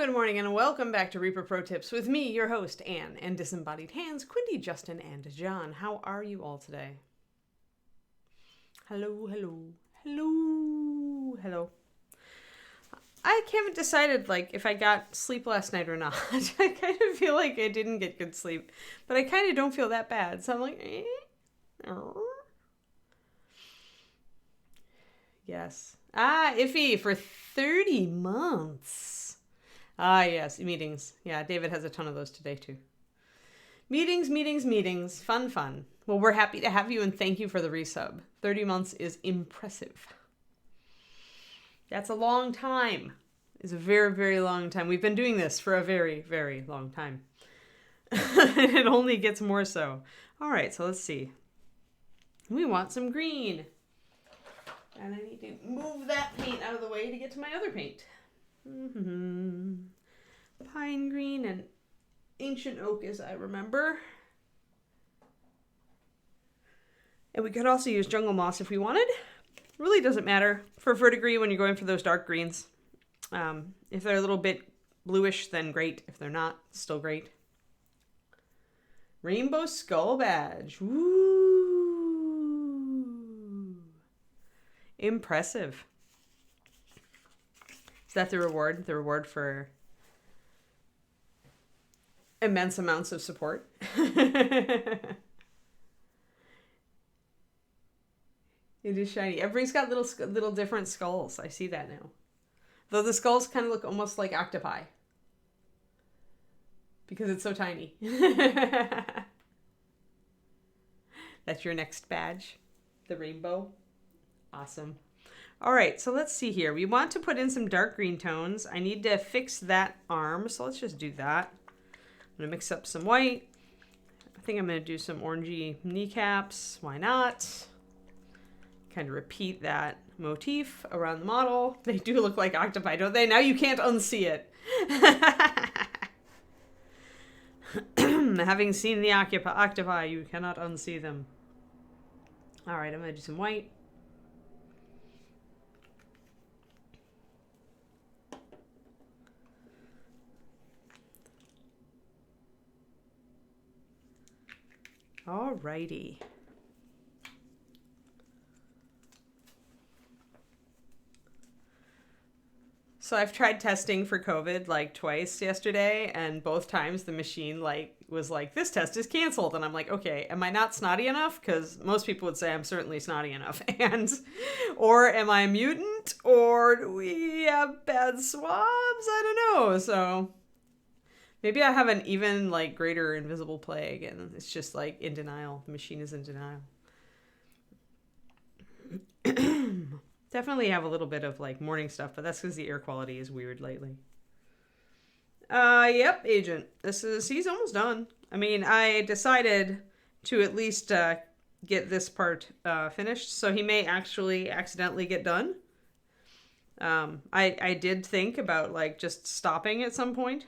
good morning, and welcome back to Reaper Pro Tips with me, your host, Anne, and disembodied hands, Quinty, Justin, and John. How are you all today? Hello, hello, hello, hello. I haven't decided, if I got sleep last night or not. I kind of feel like I didn't get good sleep, but I kind of don't feel that bad, so I'm like, Yes. Iffy for 30 months. Yes, meetings. Yeah, David has a ton of those today, too. Meetings, meetings, meetings. Fun, fun. Well, we're happy to have you, and thank you for the resub. 30 months is impressive. That's a long time. It's a very, very long time. We've been doing this for a very, very long time. It only gets more so. All right, so let's see. We want some green. And I need to move that paint out of the way to get to my other paint. Pine green and ancient oak, as I remember. And we could also use jungle moss if we wanted. Really doesn't matter for verdigris when you're going for those dark greens. If they're a little bit bluish, then great. If they're not, still great. Rainbow skull badge. Woo! Impressive. Is that the reward? The reward for immense amounts of support? It is shiny. Everybody's got little different skulls. I see that now. Though the skulls kind of look almost like octopi. Because it's so tiny. That's your next badge. The rainbow. Awesome. All right, so let's see here. We want to put in some dark green tones. I need to fix that arm, so let's just do that. I'm going to mix up some white. I think I'm going to do some orangey kneecaps. Why not? Kind of repeat that motif around the model. They do look like octopi, don't they? Now you can't unsee it. Having seen the octopi, you cannot unsee them. All right, I'm going to do some white. Alrighty. So I've tried testing for COVID twice yesterday, and both times the machine was like, this test is canceled. And I'm like, okay, am I not snotty enough? Because most people would say I'm certainly snotty enough. Or am I a mutant? Or do we have bad swabs? I don't know. So maybe I have an even greater invisible plague, and it's just in denial. The machine is in denial. Definitely have a little bit of morning stuff, but that's because the air quality is weird lately. Yep, agent. He's almost done. I mean, I decided to at least get this part finished, so he may actually accidentally get done. I did think about just stopping at some point.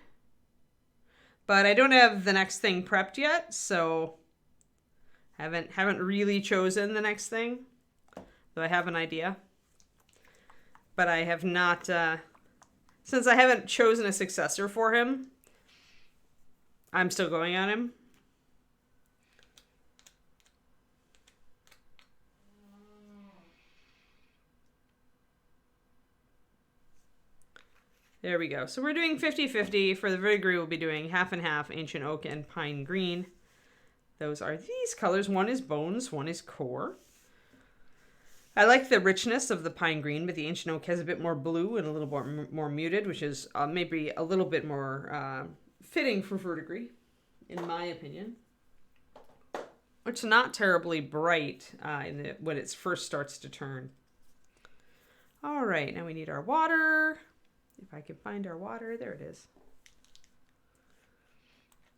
But I don't have the next thing prepped yet, so haven't really chosen the next thing. Though I have an idea. But I have not, since I haven't chosen a successor for him, I'm still going on him. There we go. So we're doing 50-50. For the verdigris, we'll be doing half and half, ancient oak and pine green. Those are these colors. One is bones, one is core. I like the richness of the pine green, but the ancient oak has a bit more blue and a little more muted, which is maybe a little bit more fitting for verdigris, in my opinion. It's not terribly bright when it first starts to turn. All right, now we need our water. If I can find our water, there it is.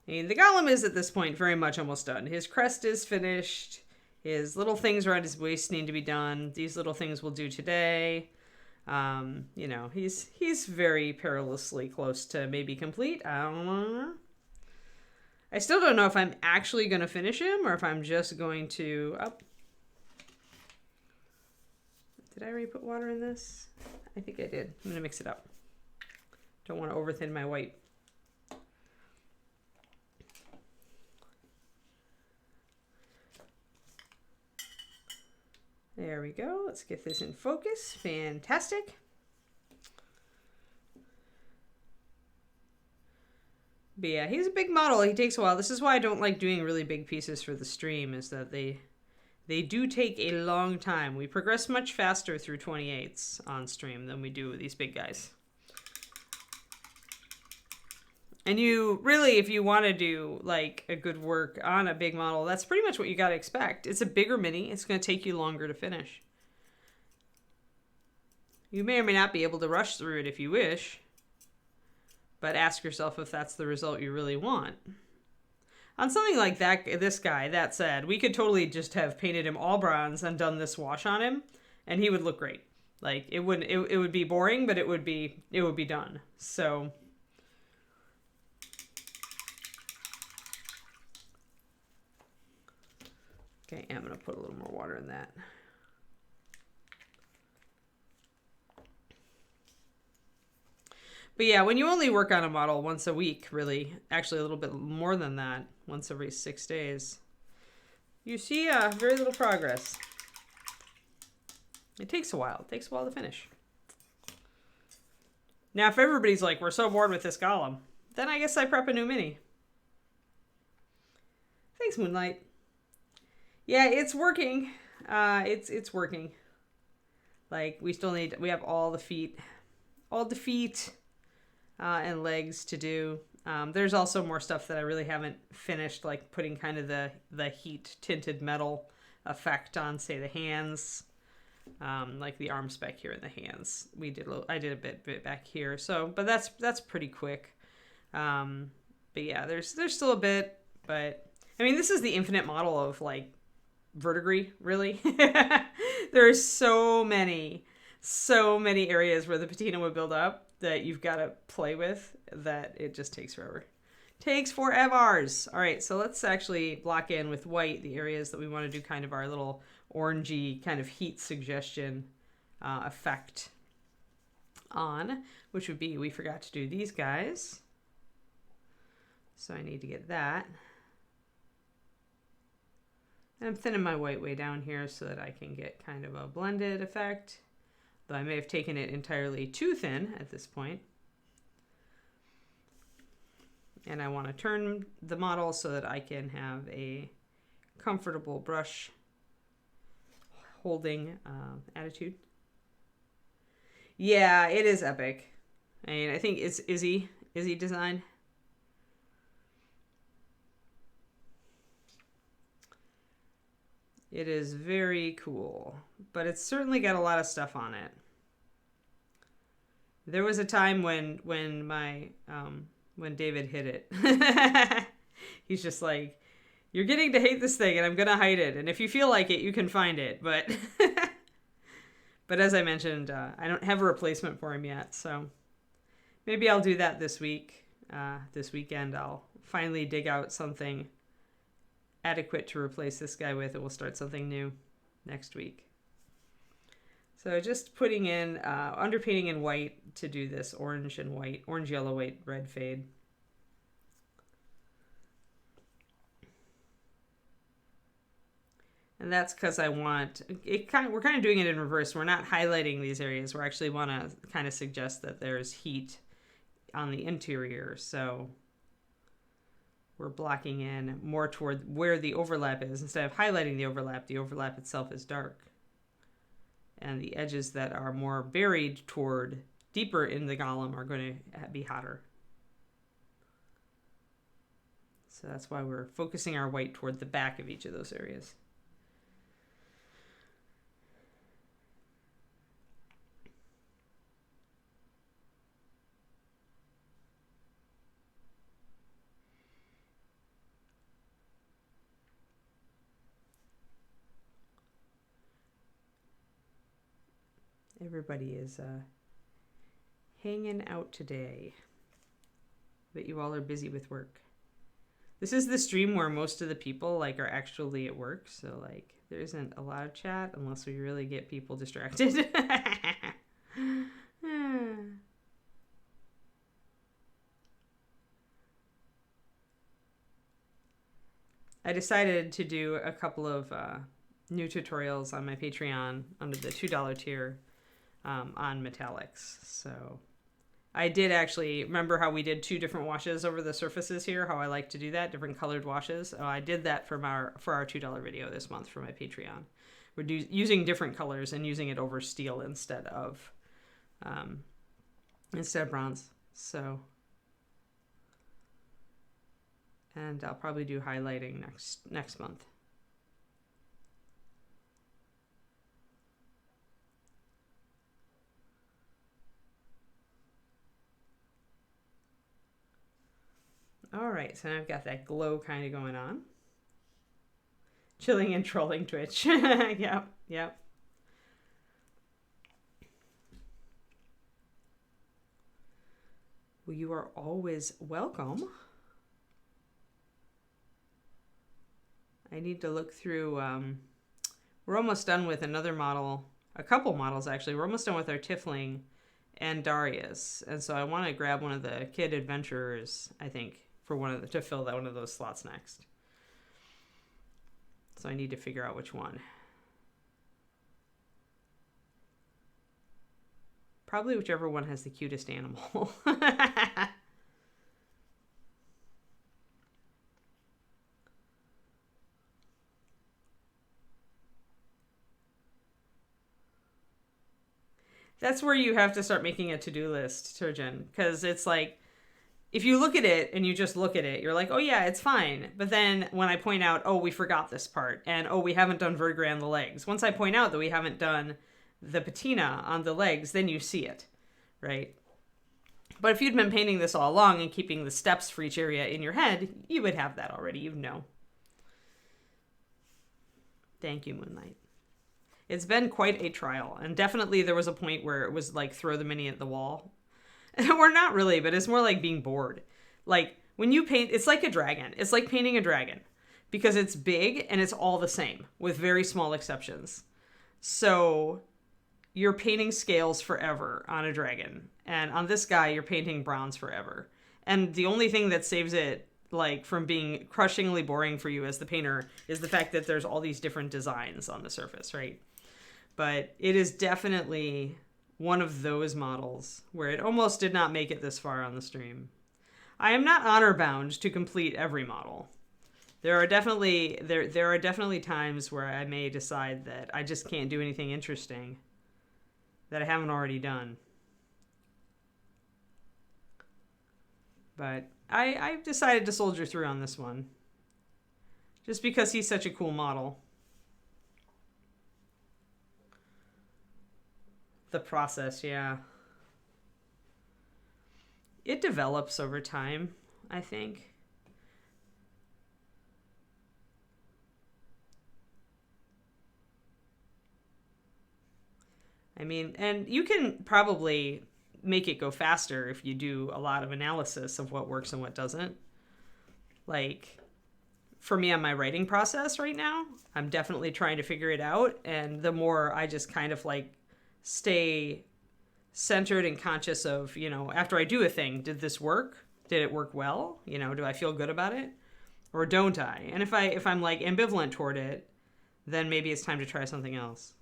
And the Golem is at this point very much almost done. His crest is finished. His little things around his waist need to be done. These little things we'll do today. He's very perilously close to maybe complete. I don't know. I still don't know if I'm actually going to finish him or if I'm just going to... Did I already put water in this? I think I did. I'm going to mix it up. Don't want to overthin my white. There we go. Let's get this in focus. Fantastic. But yeah, he's a big model. He takes a while. This is why I don't like doing really big pieces for the stream, is that they do take a long time. We progress much faster through 28s on stream than we do with these big guys. And you really, if you want to do like a good work on a big model, that's pretty much what you got to expect. It's a bigger mini. It's going to take you longer to finish. You may or may not be able to rush through it if you wish, but ask yourself if that's the result you really want. On something like that, this guy, that said, we could totally just have painted him all bronze and done this wash on him, and he would look great. Like it would be boring, but it would be done. So. Okay, I'm going to put a little more water in that. But yeah, when you only work on a model once a week, really, actually a little bit more than that, once every 6 days, you see very little progress. It takes a while. It takes a while to finish. Now, if everybody's like, we're so bored with this Golem, then I guess I prep a new mini. Thanks, Moonlight. Yeah, it's working. It's working. Like, we have all the feet and legs to do. There's also more stuff that I really haven't finished, like putting kind of the heat tinted metal effect on, say, the hands, like the arm spec here in the hands. I did a bit back here. So, but that's pretty quick. But yeah, there's still a bit, but I mean, this is the infinite model of like verdigris, really. There's so many areas where the patina would build up that you've got to play with, that it just takes forever. Takes forevers. All right, so let's actually block in with white the areas that we want to do kind of our little orangey kind of heat suggestion effect on, which would be, we forgot to do these guys. So I need to get that. And I'm thinning my white way down here so that I can get kind of a blended effect, though I may have taken it entirely too thin at this point. And I want to turn the model so that I can have a comfortable brush holding attitude. Yeah, it is epic. I mean, I think it's Izzy design. It is very cool, but it's certainly got a lot of stuff on it. There was a time when David hit it. He's just like, you're getting to hate this thing and I'm going to hide it. And if you feel like it, you can find it. But but as I mentioned, I don't have a replacement for him yet. So maybe I'll do that this week. This weekend, I'll finally dig out something adequate to replace this guy with, and we'll start something new next week. So just putting in, underpainting in white to do this orange and white, orange, yellow, white, red fade. And that's because I want, we're kind of doing it in reverse. We're not highlighting these areas. We actually want to kind of suggest that there's heat on the interior. So we're blocking in more toward where the overlap is. Instead of highlighting the overlap itself is dark. And the edges that are more buried toward deeper in the Golem are going to be hotter. So that's why we're focusing our white toward the back of each of those areas. Everybody is hanging out today, but you all are busy with work. This is the stream where most of the people like are actually at work, so like there isn't a lot of chat unless we really get people distracted. I decided to do a couple of new tutorials on my Patreon under the $2 tier on metallics. So I did actually remember how we did 2 different washes over the surfaces here, how I like to do that, different colored washes. I did that for our $2 video this month for my Patreon. We're using different colors and using it over steel instead of bronze. So, and I'll probably do highlighting next month. All right, so now I've got that glow kind of going on. Chilling and trolling Twitch. Yep. Well, you are always welcome. I need to look through, we're almost done with another model, a couple models actually. We're almost done with our Tiefling and Darius. And so I want to grab one of the Kid Adventurers, I think, for to fill that one of those slots next. So I need to figure out which one. Probably whichever one has the cutest animal. That's where you have to start making a to-do list, Turgeon, because it's like, if you look at it and you just look at it, you're like, oh yeah, it's fine. But then when I point out, oh, we forgot this part, and oh, we haven't done verdigris on the legs. Once I point out that we haven't done the patina on the legs, then you see it, right? But if you'd been painting this all along and keeping the steps for each area in your head, you would have that already, you'd know. Thank you, Moonlight. It's been quite a trial, and definitely there was a point where it was like throw the mini at the wall. We're not really, but it's more like being bored. Like when you paint, it's like a dragon. It's like painting a dragon because it's big and it's all the same with very small exceptions. So you're painting scales forever on a dragon. And on this guy, you're painting bronze forever. And the only thing that saves it like from being crushingly boring for you as the painter is the fact that there's all these different designs on the surface, right? But it is definitely one of those models where it almost did not make it this far on the stream. I am not honor bound to complete every model. There are definitely times where I may decide that I just can't do anything interesting that I haven't already done. But I've decided to soldier through on this one. Just because he's such a cool model. The process, yeah. It develops over time, I think. I mean, and you can probably make it go faster if you do a lot of analysis of what works and what doesn't. Like, for me on my writing process right now, I'm definitely trying to figure it out. And the more I just kind of like stay centered and conscious of, you know, after I do a thing, did this work? Did it work well? You know, do I feel good about it? Or don't I? And if I'm like ambivalent toward it, then maybe it's time to try something else.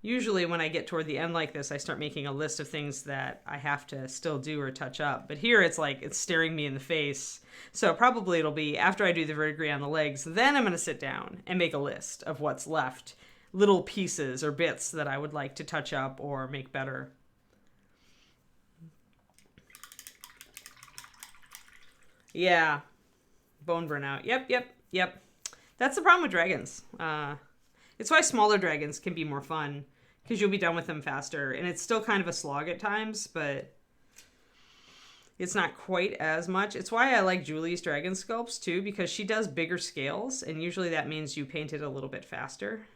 Usually when I get toward the end like this, I start making a list of things that I have to still do or touch up. But here it's like it's staring me in the face. So probably it'll be after I do the verdigris on the legs, then I'm going to sit down and make a list of what's left. Little pieces or bits that I would like to touch up or make better. Yeah. Bone burnout. Yep. That's the problem with dragons. It's why smaller dragons can be more fun, because you'll be done with them faster. And it's still kind of a slog at times, but it's not quite as much. It's why I like Julie's dragon sculpts, too, because she does bigger scales, and usually that means you paint it a little bit faster.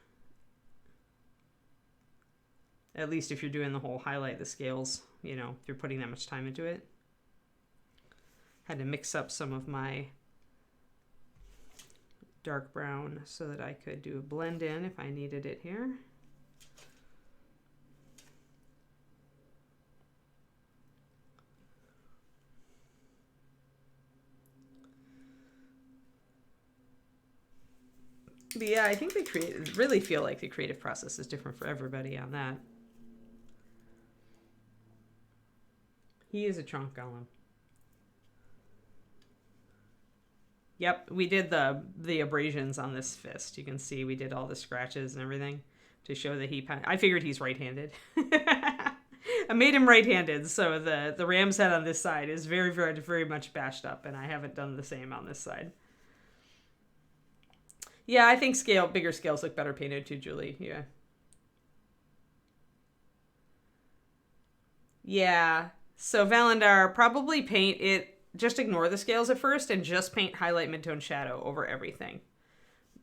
At least if you're doing the whole highlight the scales, you know, if you're putting that much time into it. Had to mix up some of my dark brown so that I could do a blend in if I needed it here. But yeah, I think really feel like the creative process is different for everybody on that. He is a trunk golem. Yep, we did the abrasions on this fist. You can see we did all the scratches and everything to show that I figured he's right-handed. I made him right-handed, so the ram's head on this side is very, very, very much bashed up, and I haven't done the same on this side. Yeah, I think bigger scales look better painted too, Julie. Yeah. Yeah. So Valandar, probably paint it, just ignore the scales at first and just paint highlight, midtone, shadow over everything.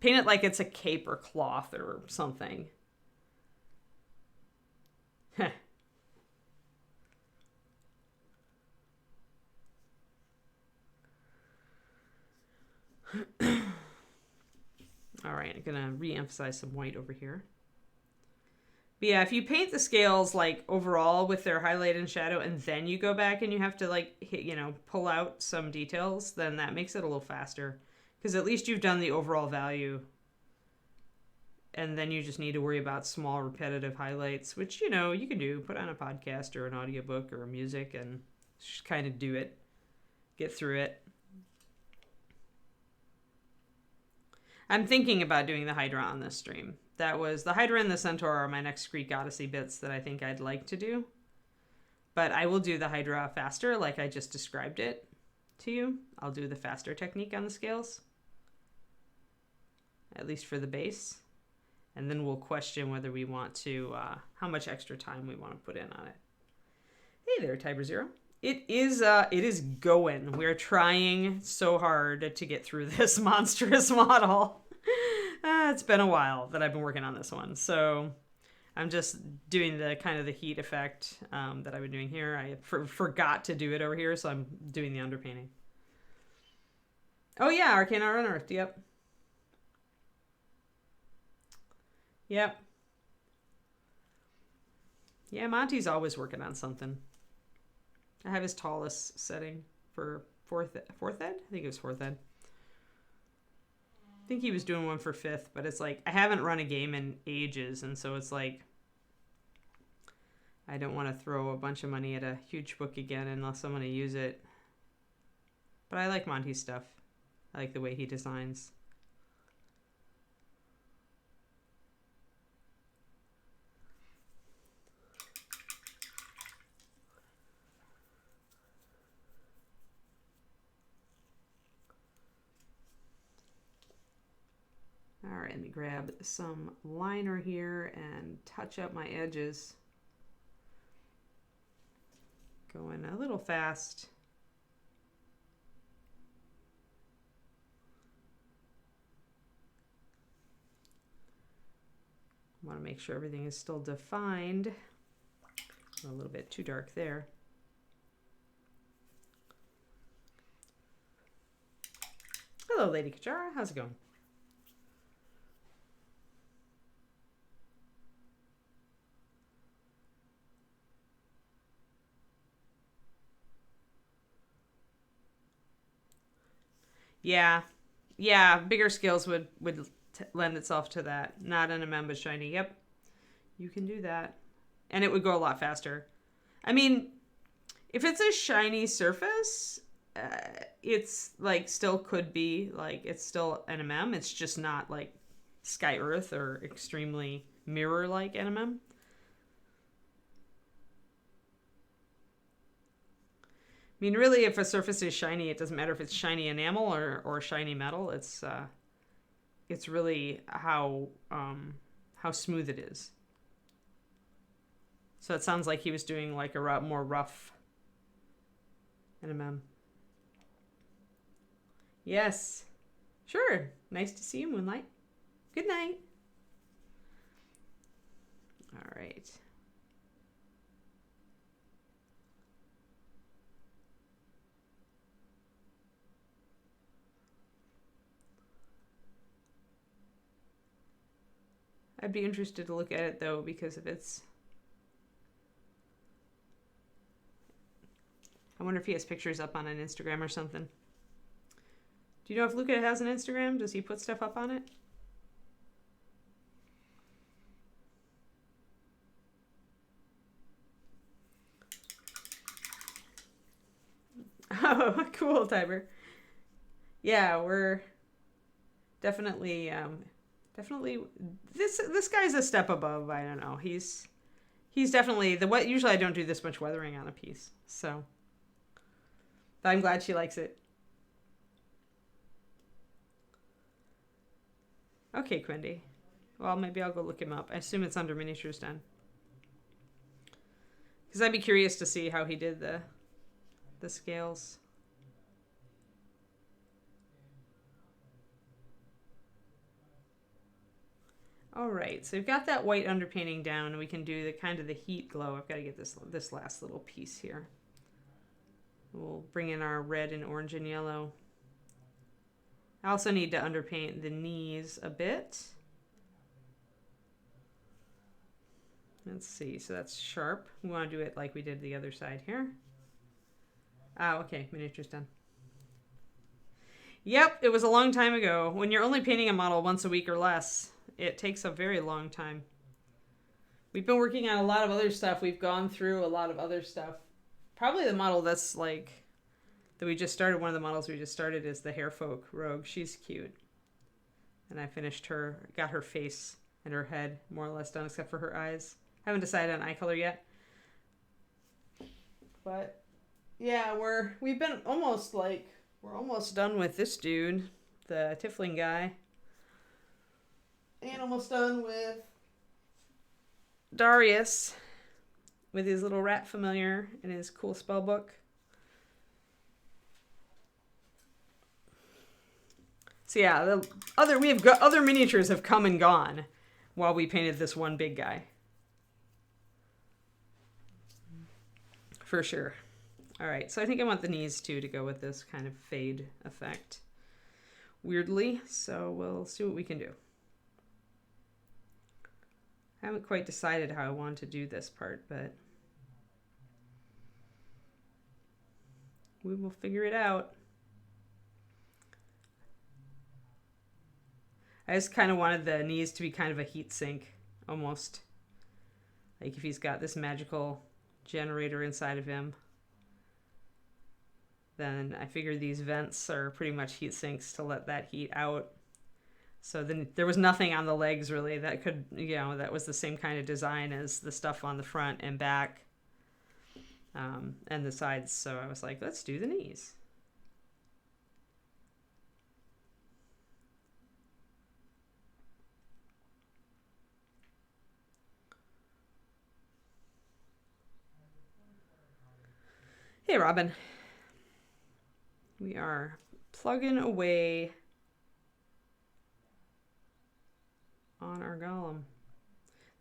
Paint it like it's a cape or cloth or something. All right, I'm gonna re-emphasize some white over here. But yeah, if you paint the scales like overall with their highlight and shadow, and then you go back and you have to like pull out some details, then that makes it a little faster, because at least you've done the overall value, and then you just need to worry about small repetitive highlights, which you can do. Put on a podcast or an audiobook or music and just kind of do it, get through it. I'm thinking about doing the Hydra on this stream. The Hydra and the Centaur are my next Greek Odyssey bits that I think I'd like to do. But I will do the Hydra faster, like I just described it to you. I'll do the faster technique on the scales, at least for the base. And then we'll question whether we want to, how much extra time we want to put in on it. Hey there, Tiber Zero. It is going. We're trying so hard to get through this monstrous model. It's been a while that I've been working on this one, so I'm just doing the kind of the heat effect that I've been doing here. I forgot to do it over here, so I'm doing the underpainting. Oh yeah, Arcane Art Unearthed. Yep. Yep. Yeah, Monty's always working on something. I have his tallest setting for fourth ed. I think it was fourth ed. I think he was doing one for fifth, but it's like I haven't run a game in ages, and so it's like I don't want to throw a bunch of money at a huge book again unless I'm going to use it. But I like Monty's stuff. I like the way he designs. All right, let me grab some liner here and touch up my edges. Going a little fast. Want to make sure everything is still defined. A little bit too dark there. Hello, Lady Kachara. How's it going? Yeah, bigger scales would lend itself to that. Not an MM, but shiny. Yep, you can do that. And it would go a lot faster. I mean, if it's a shiny surface, it's like still could be like, it's still an MM. It's just not like Sky Earth or extremely mirror-like NMM. I mean, really, if a surface is shiny, it doesn't matter if it's shiny enamel or shiny metal. It's really how smooth it is. So it sounds like he was doing like a more rough NMM. Yes, sure. Nice to see you, Moonlight. Good night. All right. I'd be interested to look at it though, because if it's, I wonder if he has pictures up on an Instagram or something. Do you know if Luca has an Instagram? Does he put stuff up on it? Cool, Tiber. Yeah, we're definitely this guy's a step above. I don't know. He's definitely usually I don't do this much weathering on a piece. So but I'm glad she likes it. Okay, Quindy. Well, maybe I'll go look him up. I assume it's under Miniatures Den. Because I'd be curious to see how he did the scales. All right, so we've got that white underpainting down, and we can do the kind of the heat glow. I've got to get this last little piece here. We'll bring in our red and orange and yellow. I also need to underpaint the knees a bit. Let's see, so that's sharp. We want to do it like we did the other side here. Oh, okay, Miniatures done. Yep, it was a long time ago. When you're only painting a model once a week or less, it takes a very long time. We've been working on a lot of other stuff. We've gone through a lot of other stuff. Probably the model that's like, that we just started, one of the models we just started is the Hairfolk Rogue. She's cute. And I finished her, got her face and her head more or less done except for her eyes. Haven't decided on eye color yet. But yeah, we're almost done with this dude, the Tiefling guy. And almost done with Darius with his little rat familiar and his cool spell book. So yeah, other miniatures have come and gone while we painted this one big guy. For sure. All right, so I think I want the knees too to go with this kind of fade effect. Weirdly, so we'll see what we can do. I haven't quite decided how I want to do this part, but we will figure it out. I just kind of wanted the knees to be kind of a heat sink, almost. Like if he's got this magical generator inside of him, then I figure these vents are pretty much heat sinks to let that heat out. So then there was nothing on the legs really that could, that was the same kind of design as the stuff on the front and back and the sides. So I was like, let's do the knees. Hey, Robin. We are plugging away on our Golem.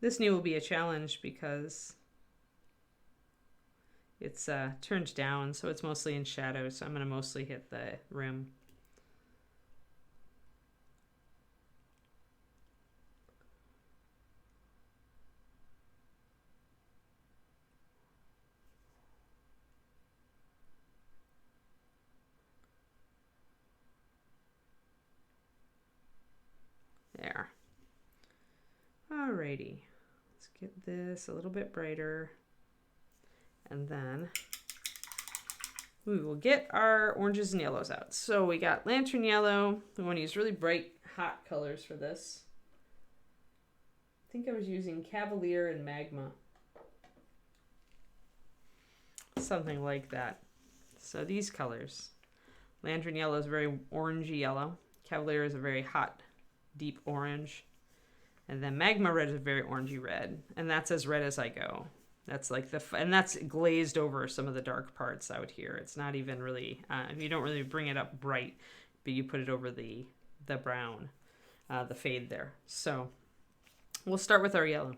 This knee will be a challenge because it's turned down, so it's mostly in shadow, so I'm going to mostly hit the rim. There. Alrighty, let's get this a little bit brighter, and then we will get our oranges and yellows out. So we got lantern yellow. We want to use really bright, hot colors for this. I think I was using Cavalier and Magma. Something like that. So these colors. Lantern yellow is very orangey yellow. Cavalier is a very hot, deep orange. And then Magma red is a very orangey red. And that's as red as I go. That's like and that's glazed over some of the dark parts out here. It's not even really, you don't really bring it up bright, but you put it over the brown, the fade there. So we'll start with our yellow.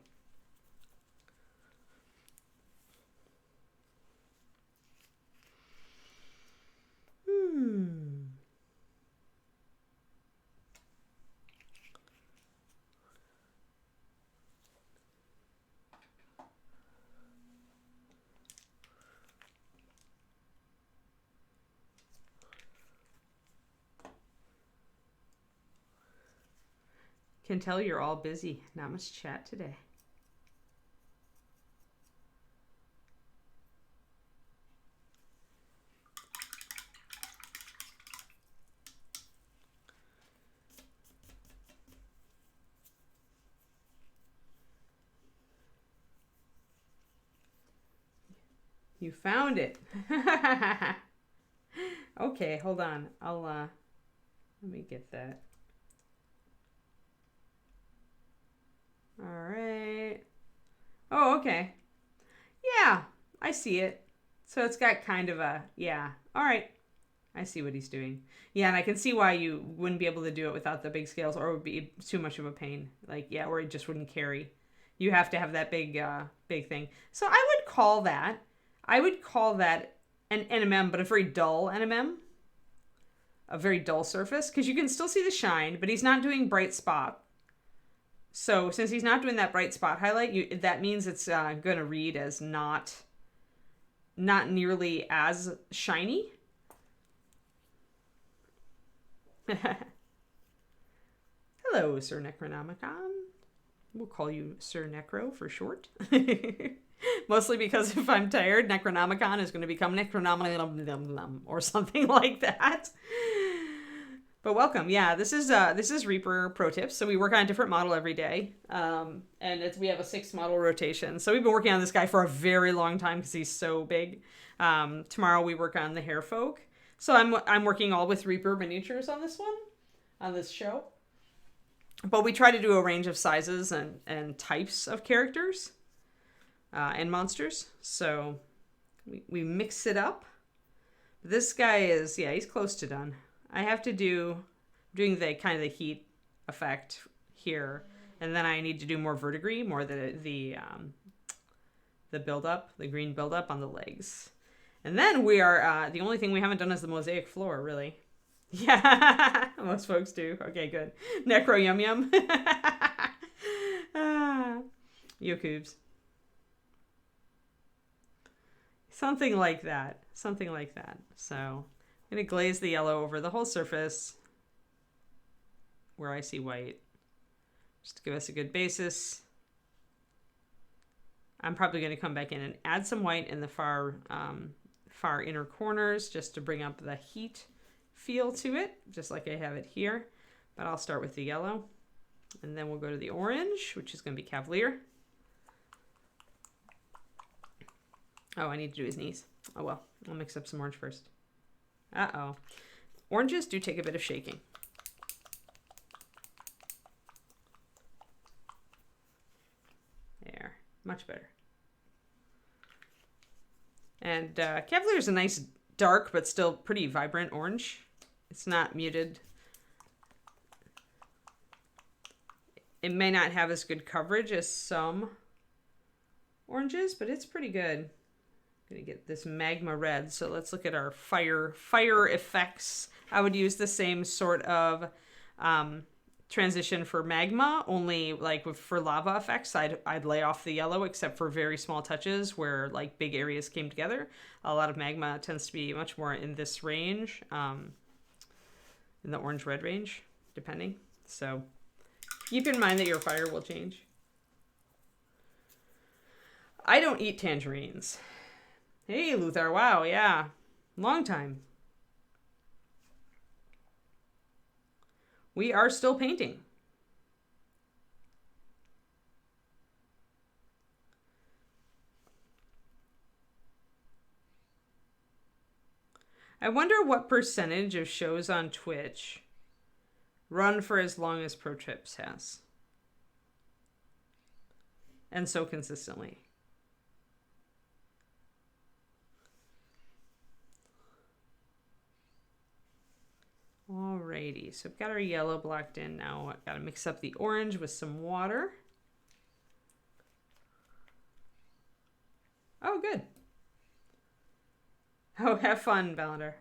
Can tell you're all busy. Not much chat today. You found it. Okay, hold on. I'll let me get that. All right. Oh, okay. Yeah, I see it. So it's got kind of a, yeah. All right. I see what he's doing. Yeah, and I can see why you wouldn't be able to do it without the big scales, or it would be too much of a pain. Like, yeah, or it just wouldn't carry. You have to have that big thing. So I would call that an NMM, but a very dull NMM. A very dull surface, because you can still see the shine, but he's not doing bright spot. So since he's not doing that bright spot highlight, that means it's going to read as not nearly as shiny. Hello, Sir Necronomicon. We'll call you Sir Necro for short. Mostly because if I'm tired, Necronomicon is going to become Necronomicon or something like that. But welcome. Yeah, this is Reaper Pro Tips. So we work on a different model every day. And we have a 6 model rotation. So we've been working on this guy for a very long time because he's so big. Tomorrow we work on the Hair Folk. So I'm working all with Reaper miniatures on this one, on this show. But we try to do a range of sizes and types of characters and monsters. So we mix it up. This guy is, yeah, he's close to done. I have to doing the kind of the heat effect here. And then I need to do more verdigris, more the build-up, the green build-up on the legs. And then we are, the only thing we haven't done is the mosaic floor, really. Yeah, most folks do. Okay, good. Necro Yum Yum. Yokubes. Something like that. Something like that. So I'm going to glaze the yellow over the whole surface where I see white. Just to give us a good basis. I'm probably going to come back in and add some white in the far inner corners just to bring up the heat feel to it, just like I have it here. But I'll start with the yellow, and then we'll go to the orange, which is going to be Cavalier. Oh, I need to do his knees. Oh well, I'll mix up some orange first. Uh-oh. Oranges do take a bit of shaking. There, much better. And Cavalier is a nice dark, but still pretty vibrant orange. It's not muted. It may not have as good coverage as some oranges, but it's pretty good. I'm gonna get this magma red. So let's look at our fire effects. I would use the same sort of transition for magma, only like for lava effects, I'd lay off the yellow except for very small touches where like big areas came together. A lot of magma tends to be much more in this range, in the orange-red range, depending. So keep in mind that your fire will change. I don't eat tangerines. Hey, Luthar, wow, yeah. Long time. We are still painting. I wonder what percentage of shows on Twitch run for as long as Pro Tips has. And so consistently. Alrighty, so I've got our yellow blocked in now. I've got to mix up the orange with some water. Oh, good. Oh, have fun, Balladar.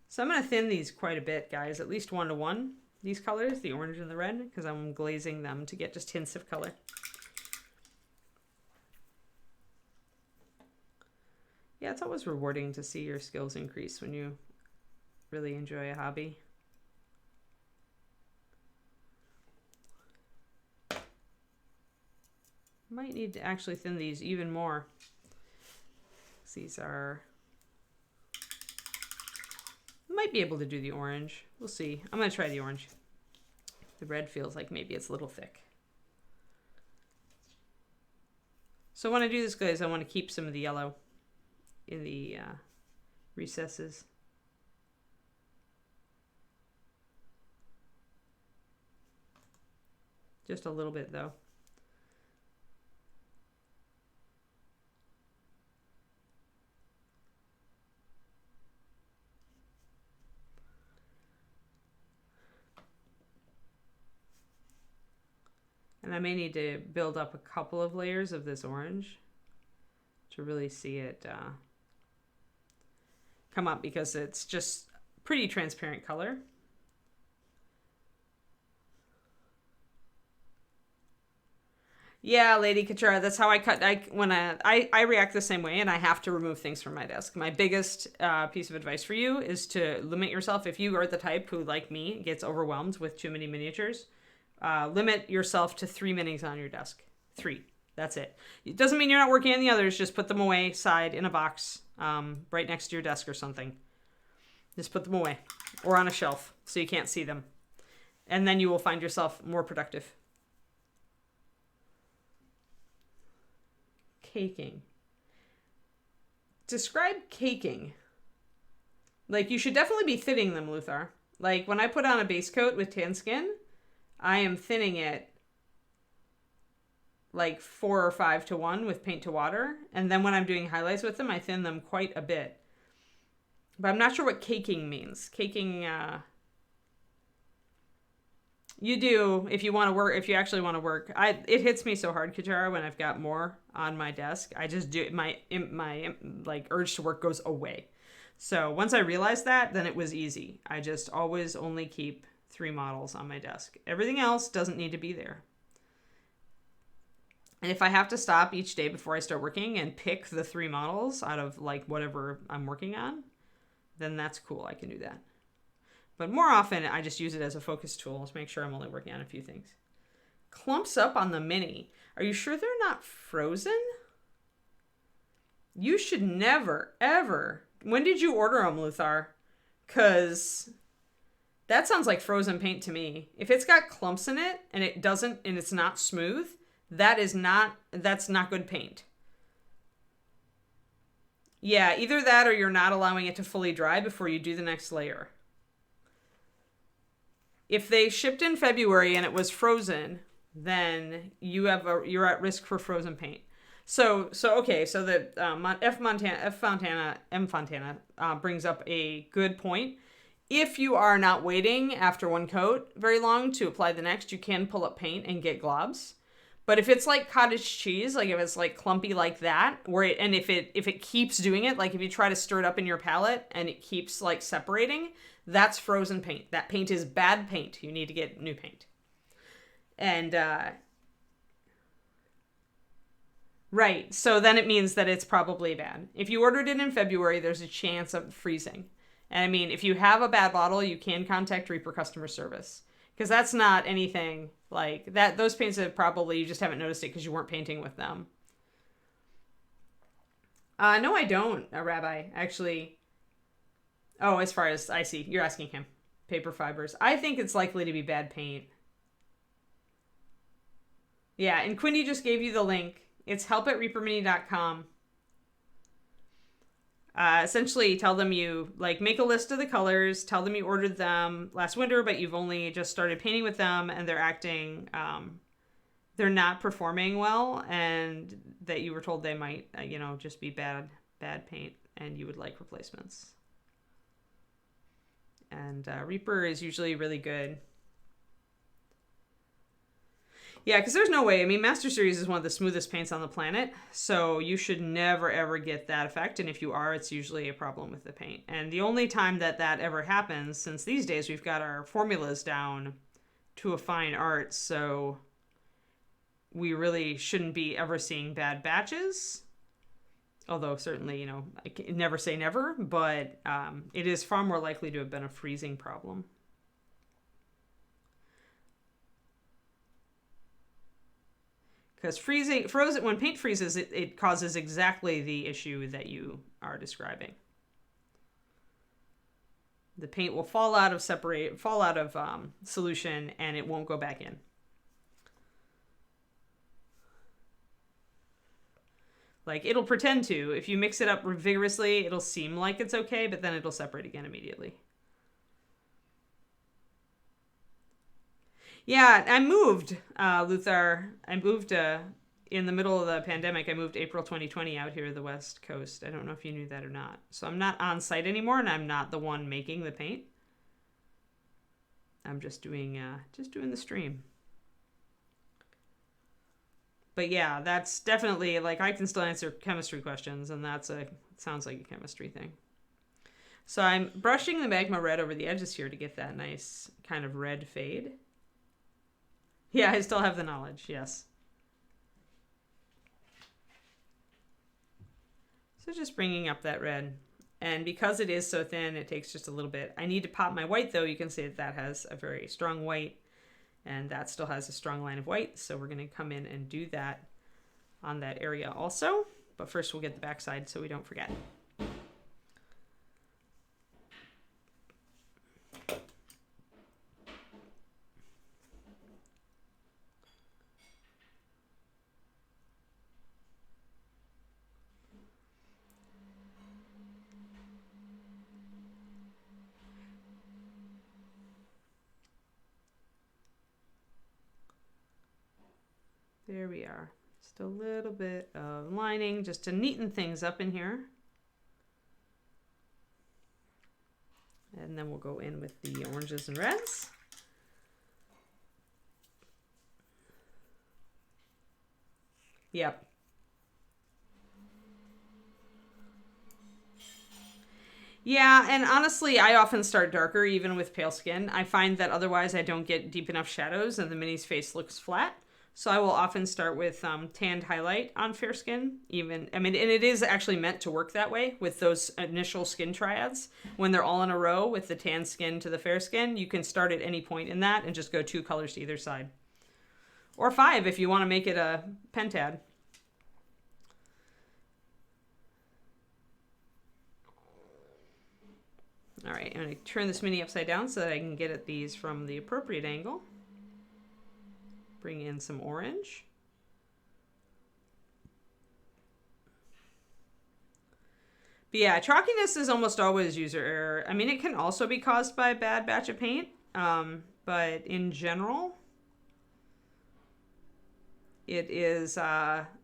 So I'm going to thin these quite a bit, guys, at least 1 to 1. These colors, the orange and the red, because I'm glazing them to get just hints of color. Yeah, it's always rewarding to see your skills increase when you really enjoy a hobby. Might need to actually thin these even more. These are... Might be able to do the orange. We'll see. I'm going to try the orange. The red feels like maybe it's a little thick. So when I do this glaze, I want to keep some of the yellow in the recesses. Just a little bit though. And I may need to build up a couple of layers of this orange to really see it come up, because it's just pretty transparent color. Yeah, Lady Kachara, that's how I cut. I react the same way, and I have to remove things from my desk. My biggest piece of advice for you is to limit yourself. If you are the type who, like me, gets overwhelmed with too many miniatures, limit yourself to 3 minis on your desk. 3. That's it. It doesn't mean you're not working on the others. Just put them away side in a box right next to your desk or something. Just put them away or on a shelf so you can't see them. And then you will find yourself more productive. Caking. Describe caking. Like, you should definitely be thinning them, Luthar. Like, when I put on a base coat with tan skin, I am thinning it like 4 or 5 to 1 with paint to water. And then when I'm doing highlights with them, I thin them quite a bit. But I'm not sure what caking means. Caking, you do if you want to work, if you actually want to work. It hits me so hard, Kachara, when I've got more on my desk. I just do my like urge to work goes away. So once I realized that, then it was easy. I just always only keep 3 models on my desk. Everything else doesn't need to be there. And if I have to stop each day before I start working and pick the 3 models out of like whatever I'm working on, then that's cool. I can do that. But more often, I just use it as a focus tool to make sure I'm only working on a few things. Clumps up on the mini. Are you sure they're not frozen? You should never, ever. When did you order them, Luthar? Because that sounds like frozen paint to me. If it's got clumps in it and it's not smooth, that's not good paint. Yeah, either that or you're not allowing it to fully dry before you do the next layer. If they shipped in February and it was frozen, then you're at risk for frozen paint. So the M Fontana brings up a good point. If you are not waiting after one coat very long to apply the next, you can pull up paint and get globs. But if it's like cottage cheese, like if it's like clumpy like that, if it keeps doing it, like if you try to stir it up in your palette and it keeps like separating, that's frozen paint. That paint is bad paint. You need to get new paint. And right, so then it means that it's probably bad. If you ordered it in February, there's a chance of freezing. And I mean, if you have a bad bottle, you can contact Reaper customer service, because that's not anything like that. Those paints have probably, you just haven't noticed it because you weren't painting with them. No, I don't, Rabbi, actually. Oh, as far as I see, you're asking him. Paper fibers. I think it's likely to be bad paint. Yeah, and Quindy just gave you the link. It's help@reapermini.com. Essentially, tell them you make a list of the colors. Tell them you ordered them last winter, but you've only just started painting with them, and they're acting, they're not performing well, and that you were told they might, just be bad paint, and you would like replacements. And Reaper is usually really good. Yeah, because there's no way. I mean, Master Series is one of the smoothest paints on the planet, so you should never, ever get that effect. And if you are, it's usually a problem with the paint. And the only time that ever happens, since these days we've got our formulas down to a fine art, so we really shouldn't be ever seeing bad batches. Although certainly, I can never say never, but it is far more likely to have been a freezing problem. Because when paint freezes, it causes exactly the issue that you are describing. The paint will fall out of solution, and it won't go back in. Like, it'll pretend to. If you mix it up vigorously, it'll seem like it's okay, but then it'll separate again immediately. Yeah, I moved, Luthar. I moved in the middle of the pandemic. I moved April 2020 out here to the West Coast. I don't know if you knew that or not. So I'm not on site anymore, and I'm not the one making the paint. I'm just doing the stream. But yeah, that's definitely, like, I can still answer chemistry questions, and it sounds like a chemistry thing. So I'm brushing the magma red over the edges here to get that nice kind of red fade. Yeah, I still have the knowledge, yes. So just bringing up that red. And because it is so thin, it takes just a little bit. I need to pop my white, though. You can see that has a very strong white, and that still has a strong line of white. So we're going to come in and do that on that area also. But first we'll get the backside so we don't forget. There we are. Just a little bit of lining just to neaten things up in here. And then we'll go in with the oranges and reds. Yep. Yeah, and honestly, I often start darker even with pale skin. I find that otherwise I don't get deep enough shadows and the mini's face looks flat. So I will often start with tanned highlight on fair skin. And it is actually meant to work that way with those initial skin triads. When they're all in a row with the tan skin to the fair skin, you can start at any point in that and just go 2 colors to either side. Or 5 if you want to make it a pentad. All right, I'm going to turn this mini upside down so that I can get at these from the appropriate angle. Bring in some orange. But yeah, chalkiness is almost always user error. I mean, it can also be caused by a bad batch of paint, but in general, it is.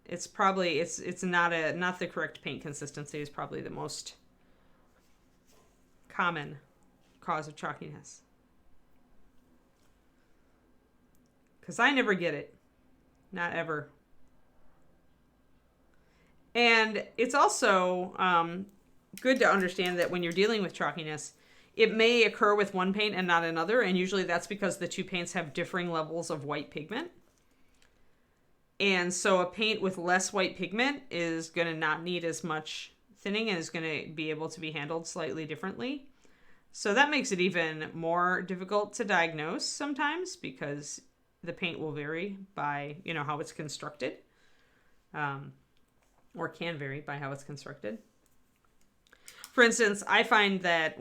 It's probably it's not the correct paint consistency is probably the most common cause of chalkiness. Because I never get it. Not ever. And it's also good to understand that when you're dealing with chalkiness, it may occur with one paint and not another. And usually that's because the 2 paints have differing levels of white pigment. And so a paint with less white pigment is going to not need as much thinning and is going to be able to be handled slightly differently. So that makes it even more difficult to diagnose sometimes because the paint will vary by, how it's constructed, or can vary by how it's constructed. For instance, I find that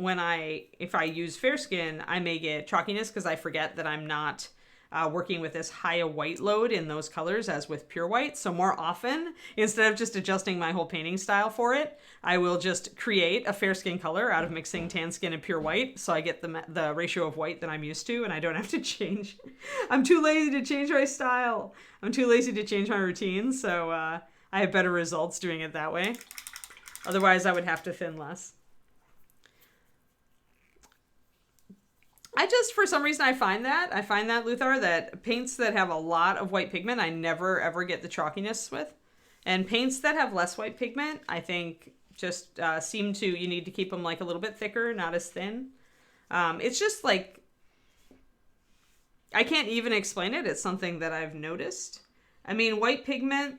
if I use fair skin, I may get chalkiness because I forget that I'm not working with as high a white load in those colors as with pure white. So more often, instead of just adjusting my whole painting style for it, I will just create a fair skin color out of mixing tan skin and pure white. So I get the ratio of white that I'm used to, and I don't have to change. I'm too lazy to change my style. I'm too lazy to change my routine. So I have better results doing it that way. Otherwise, I would have to thin less. For some reason, I find that, Luthar, that paints that have a lot of white pigment, I never, ever get the chalkiness with. And paints that have less white pigment, I think just you need to keep them like a little bit thicker, not as thin. It's just like, I can't even explain it. It's something that I've noticed. I mean, white pigment,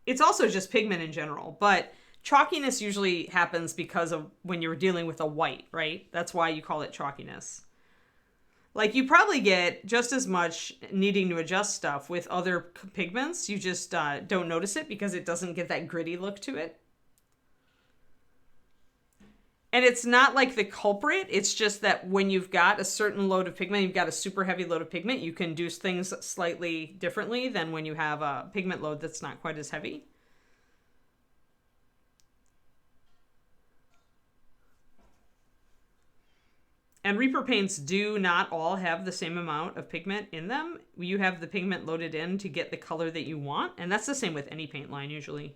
it's also just pigment in general, but chalkiness usually happens because of when you're dealing with a white, right? That's why you call it chalkiness. Like, you probably get just as much needing to adjust stuff with other pigments. You just don't notice it because it doesn't get that gritty look to it. And it's not like the culprit. It's just that when you've got a certain load of pigment, you've got a super heavy load of pigment, you can do things slightly differently than when you have a pigment load that's not quite as heavy. And Reaper paints do not all have the same amount of pigment in them. You have the pigment loaded in to get the color that you want, and that's the same with any paint line usually.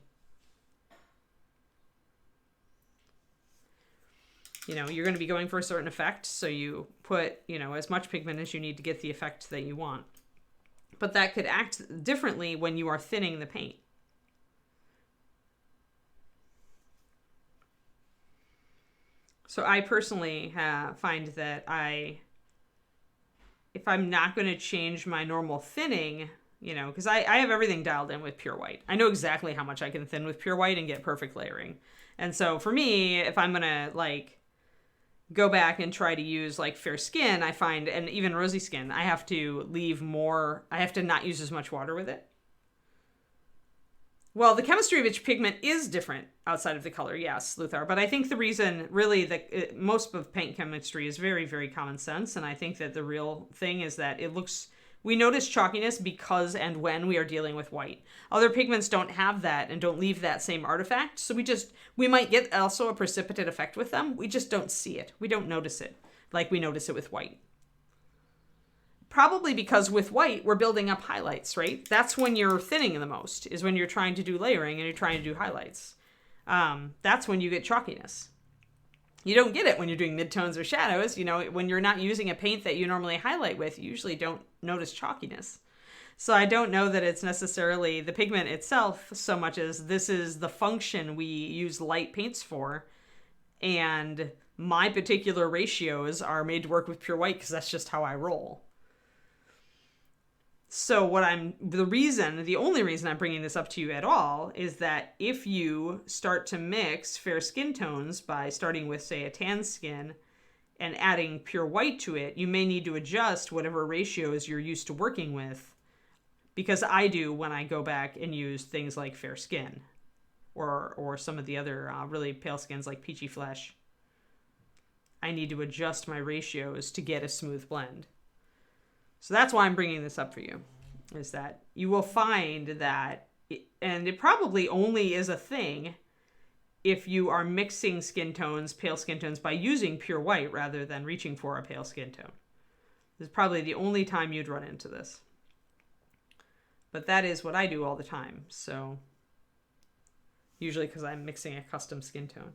You know, you're going to be going for a certain effect, so you put, you know, as much pigment as you need to get the effect that you want. But that could act differently when you are thinning the paint. So I personally find that if I'm not going to change my normal thinning, you know, because I have everything dialed in with pure white. I know exactly how much I can thin with pure white and get perfect layering. And so for me, if I'm going to like go back and try to use like fair skin, I find, and even rosy skin, I have to leave more, I have to not use as much water with it. Well, the chemistry of each pigment is different outside of the color, yes, Luthar. But I think the reason, really, that most of paint chemistry is very, very common sense. And I think that the real thing is that we notice chalkiness because and when we are dealing with white. Other pigments don't have that and don't leave that same artifact. So we might get also a precipitate effect with them. We just don't see it. We don't notice it like we notice it with white. Probably because with white, we're building up highlights, right? That's when you're thinning the most, is when you're trying to do layering and you're trying to do highlights. That's when you get chalkiness. You don't get it when you're doing midtones or shadows. You know, when you're not using a paint that you normally highlight with, you usually don't notice chalkiness. So I don't know that it's necessarily the pigment itself so much as this is the function we use light paints for. And my particular ratios are made to work with pure white because that's just how I roll. So the only reason I'm bringing this up to you at all is that if you start to mix fair skin tones by starting with, say, a tan skin and adding pure white to it, you may need to adjust whatever ratios you're used to working with, because I do when I go back and use things like fair skin or some of the other really pale skins like peachy flesh. I need to adjust my ratios to get a smooth blend. So that's why I'm bringing this up for you, is that you will find that, and it probably only is a thing if you are mixing skin tones, pale skin tones, by using pure white rather than reaching for a pale skin tone. This is probably the only time you'd run into this. But that is what I do all the time, so usually because I'm mixing a custom skin tone.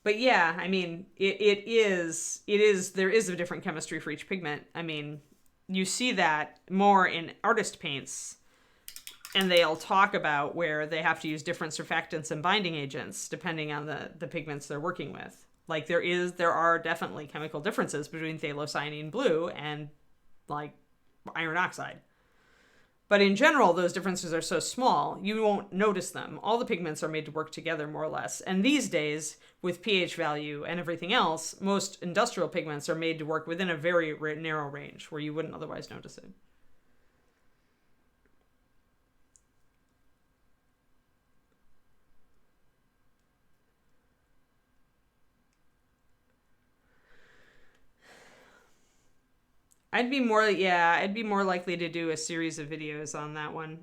But yeah, I mean, there is a different chemistry for each pigment. I mean, you see that more in artist paints, and they'll talk about where they have to use different surfactants and binding agents depending on the pigments they're working with. Like there are definitely chemical differences between phthalocyanine blue and like iron oxide. But in general, those differences are so small, you won't notice them. All the pigments are made to work together, more or less. And these days, with pH value and everything else, most industrial pigments are made to work within a very narrow range where you wouldn't otherwise notice it. I'd be more likely to do a series of videos on that one.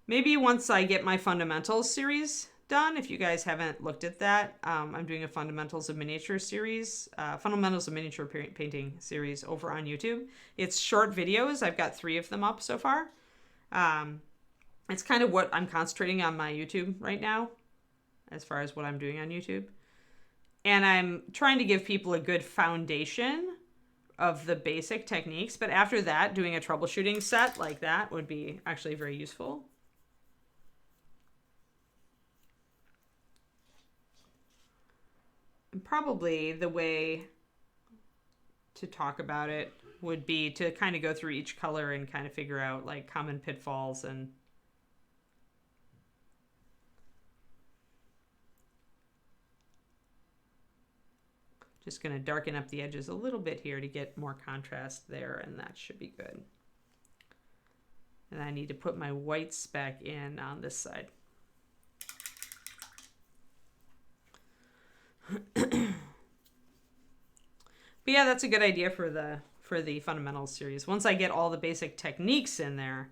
Maybe once I get my fundamentals series done, if you guys haven't looked at that, I'm doing a fundamentals of miniature series, fundamentals of miniature painting series over on YouTube. It's short videos. I've got 3 of them up so far. It's kind of what I'm concentrating on my YouTube right now, as far as what I'm doing on YouTube. And I'm trying to give people a good foundation of the basic techniques, but after that, doing a troubleshooting set like that would be actually very useful. And probably the way to talk about it would be to kind of go through each color and kind of figure out like common pitfalls and just going to darken up the edges a little bit here to get more contrast there, and that should be good. And I need to put my whites back in on this side. But yeah, that's a good idea for the fundamentals series. Once I get all the basic techniques in there,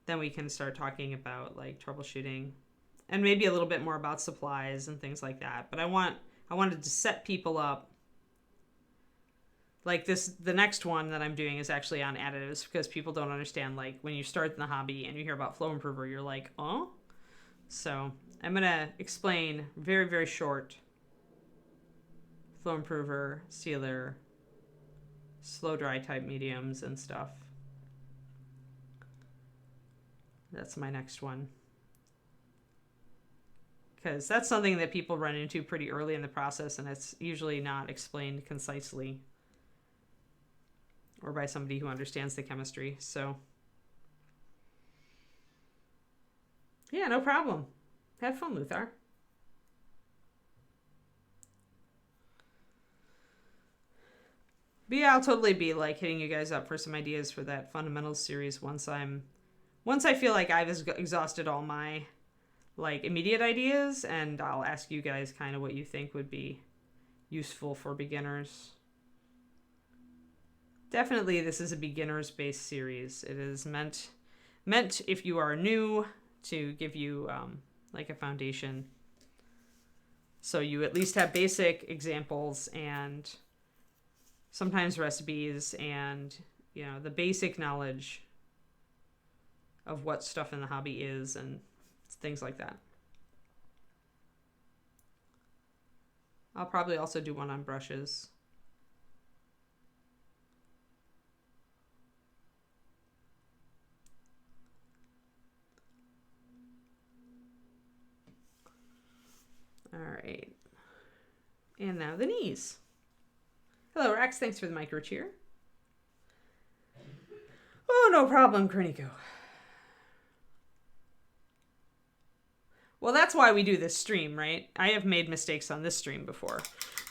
then we can start talking about like troubleshooting and maybe a little bit more about supplies and things like that. But I want I wanted to set people up. Like the next one that I'm doing is actually on additives because people don't understand, like, when you start in the hobby and you hear about Flow Improver, you're like, oh? So I'm going to explain very, very short Flow Improver, sealer, slow dry type mediums and stuff. That's my next one. Because that's something that people run into pretty early in the process, and it's usually not explained concisely or by somebody who understands the chemistry. So, yeah, no problem. Have fun, Luthar. But yeah, I'll totally be like hitting you guys up for some ideas for that fundamentals series once I feel like I've exhausted all my like immediate ideas, and I'll ask you guys kind of what you think would be useful for beginners. Definitely this is a beginners based series. It is meant if you are new to give you like a foundation, so you at least have basic examples and sometimes recipes and, you know, the basic knowledge of what stuff in the hobby is and things like that. I'll probably also do one on brushes. All right. And now the knees. Hello, Rex. Thanks for the micro cheer. Oh, no problem, Kerniko. Well, that's why we do this stream, right? I have made mistakes on this stream before.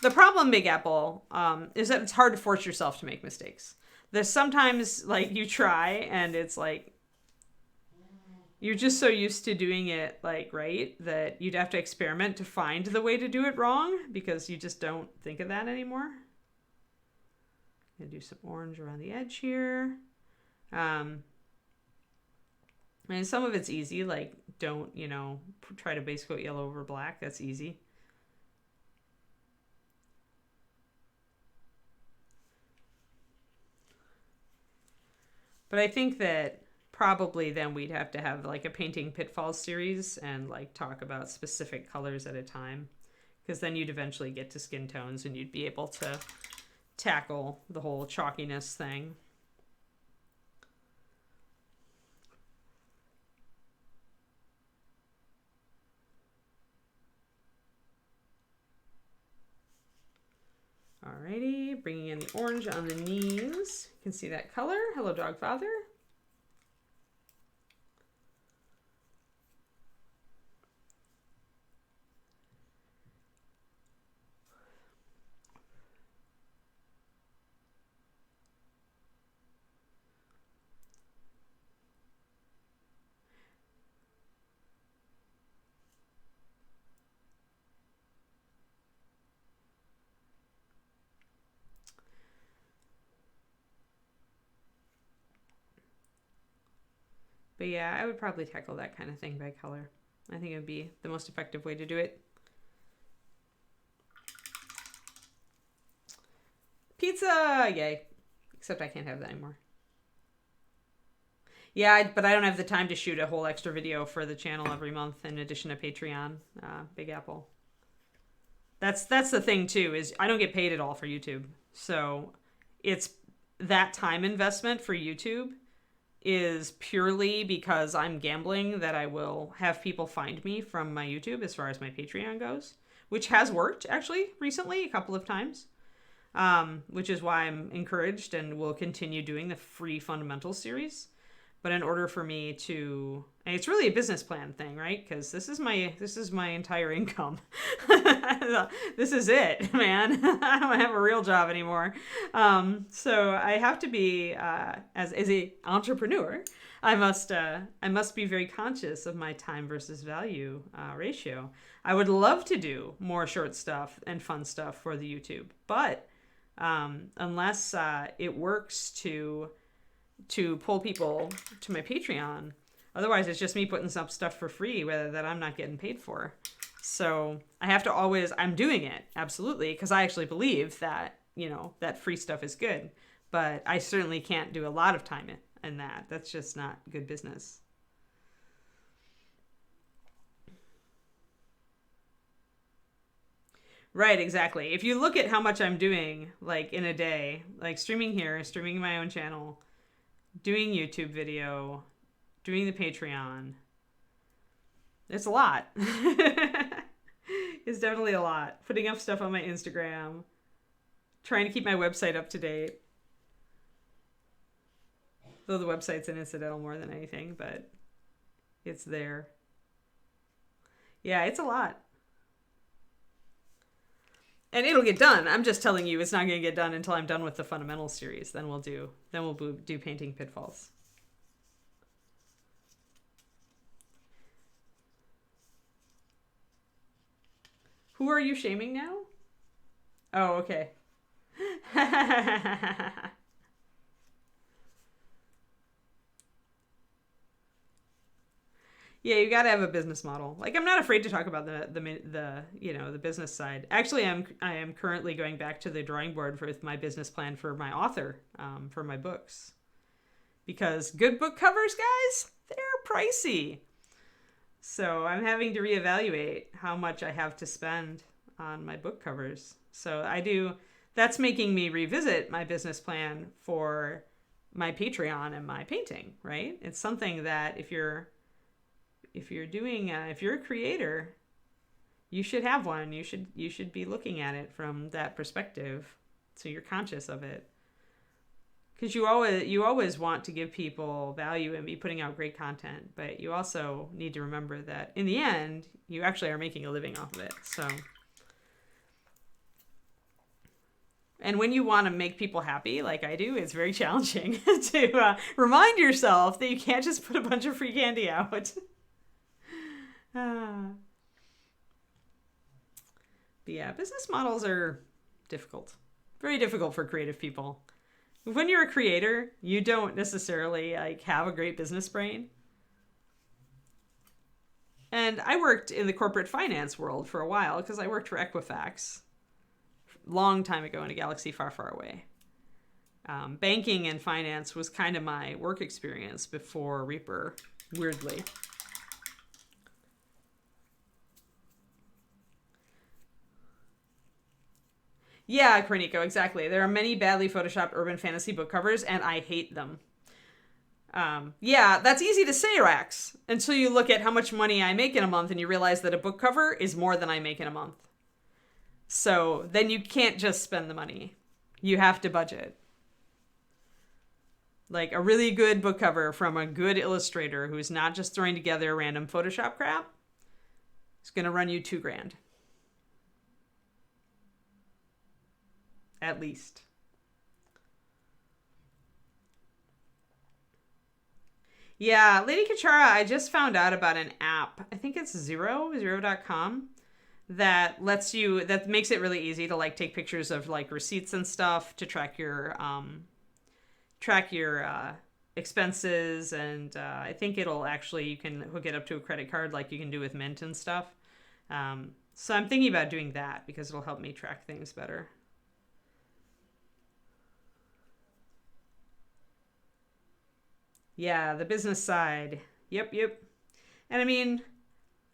The problem, Big Apple, is that it's hard to force yourself to make mistakes. There's sometimes, like, you try, and it's like, you're just so used to doing it, like, right, that you'd have to experiment to find the way to do it wrong, because you just don't think of that anymore. I'm gonna do some orange around the edge here. And some of it's easy, like, don't, you know, try to base coat yellow over black. That's easy. But I think that probably then we'd have to have like a painting pitfalls series and like talk about specific colors at a time, because then you'd eventually get to skin tones and you'd be able to tackle the whole chalkiness thing. Alrighty, bringing in the orange on the knees. You can see that color. Hello, Dogfather. But yeah, I would probably tackle that kind of thing by color. I think it would be the most effective way to do it. Pizza! Yay. Except I can't have that anymore. Yeah, but I don't have the time to shoot a whole extra video for the channel every month in addition to Patreon. Big Apple. That's the thing too, is I don't get paid at all for YouTube. So it's that time investment for YouTube is purely because I'm gambling that I will have people find me from my YouTube as far as my Patreon goes, which has worked actually recently a couple of times, which is why I'm encouraged and will continue doing the free fundamentals series. But in order for me to, and it's really a business plan thing, right? Because this is my entire income. This is it, man. I don't have a real job anymore. So I have to be, as a entrepreneur, I must be very conscious of my time versus value ratio. I would love to do more short stuff and fun stuff for the YouTube, but unless it works to pull people to my Patreon. Otherwise, it's just me putting some stuff for free that I'm not getting paid for. So I have to always, I'm doing it, absolutely, because I actually believe that, that free stuff is good. But I certainly can't do a lot of time in that. That's just not good business. Right, exactly. If you look at how much I'm doing, like in a day, like streaming here, streaming my own channel, doing YouTube video, doing the Patreon, it's a lot. It's definitely a lot. Putting up stuff on my Instagram, trying to keep my website up to date. Though the website's an incidental more than anything, but it's there. Yeah, it's a lot. And it'll get done. I'm just telling you it's not going to get done until I'm done with the Fundamentals series. Then we'll do Painting Pitfalls. Who are you shaming now? Oh, okay. Yeah, you got to have a business model. Like, I'm not afraid to talk about the business side. Actually, I am currently going back to the drawing board with my business plan for my author, for my books, because good book covers, guys, they're pricey. So I'm having to reevaluate how much I have to spend on my book covers. So that's making me revisit my business plan for my Patreon and my painting, right? It's something that if you're a creator, you should have one. You should be looking at it from that perspective, so you're conscious of it. Because you always want to give people value and be putting out great content, but you also need to remember that in the end, you actually are making a living off of it. So, and when you want to make people happy, like I do, it's very challenging to remind yourself that you can't just put a bunch of free candy out. But yeah, business models are difficult. Very difficult for creative people. When you're a creator, you don't necessarily have a great business brain. And I worked in the corporate finance world for a while because I worked for Equifax long time ago in a galaxy far, far away. Banking and finance was kind of my work experience before Reaper, weirdly. Yeah, Cornico, exactly. There are many badly photoshopped urban fantasy book covers, and I hate them. Yeah, that's easy to say, Rax, until you look at how much money I make in a month and you realize that a book cover is more than I make in a month. So then you can't just spend the money. You have to budget. Like a really good book cover from a good illustrator who's not just throwing together random Photoshop crap is going to run you $2,000. At least. Yeah, Lady Kachara, I just found out about an app. I think it's zero.com that makes it really easy to take pictures of receipts and stuff to track your expenses, and I think you can hook it up to a credit card like you can do with Mint and stuff. So I'm thinking about doing that because it'll help me track things better. Yeah, the business side. Yep. And I mean,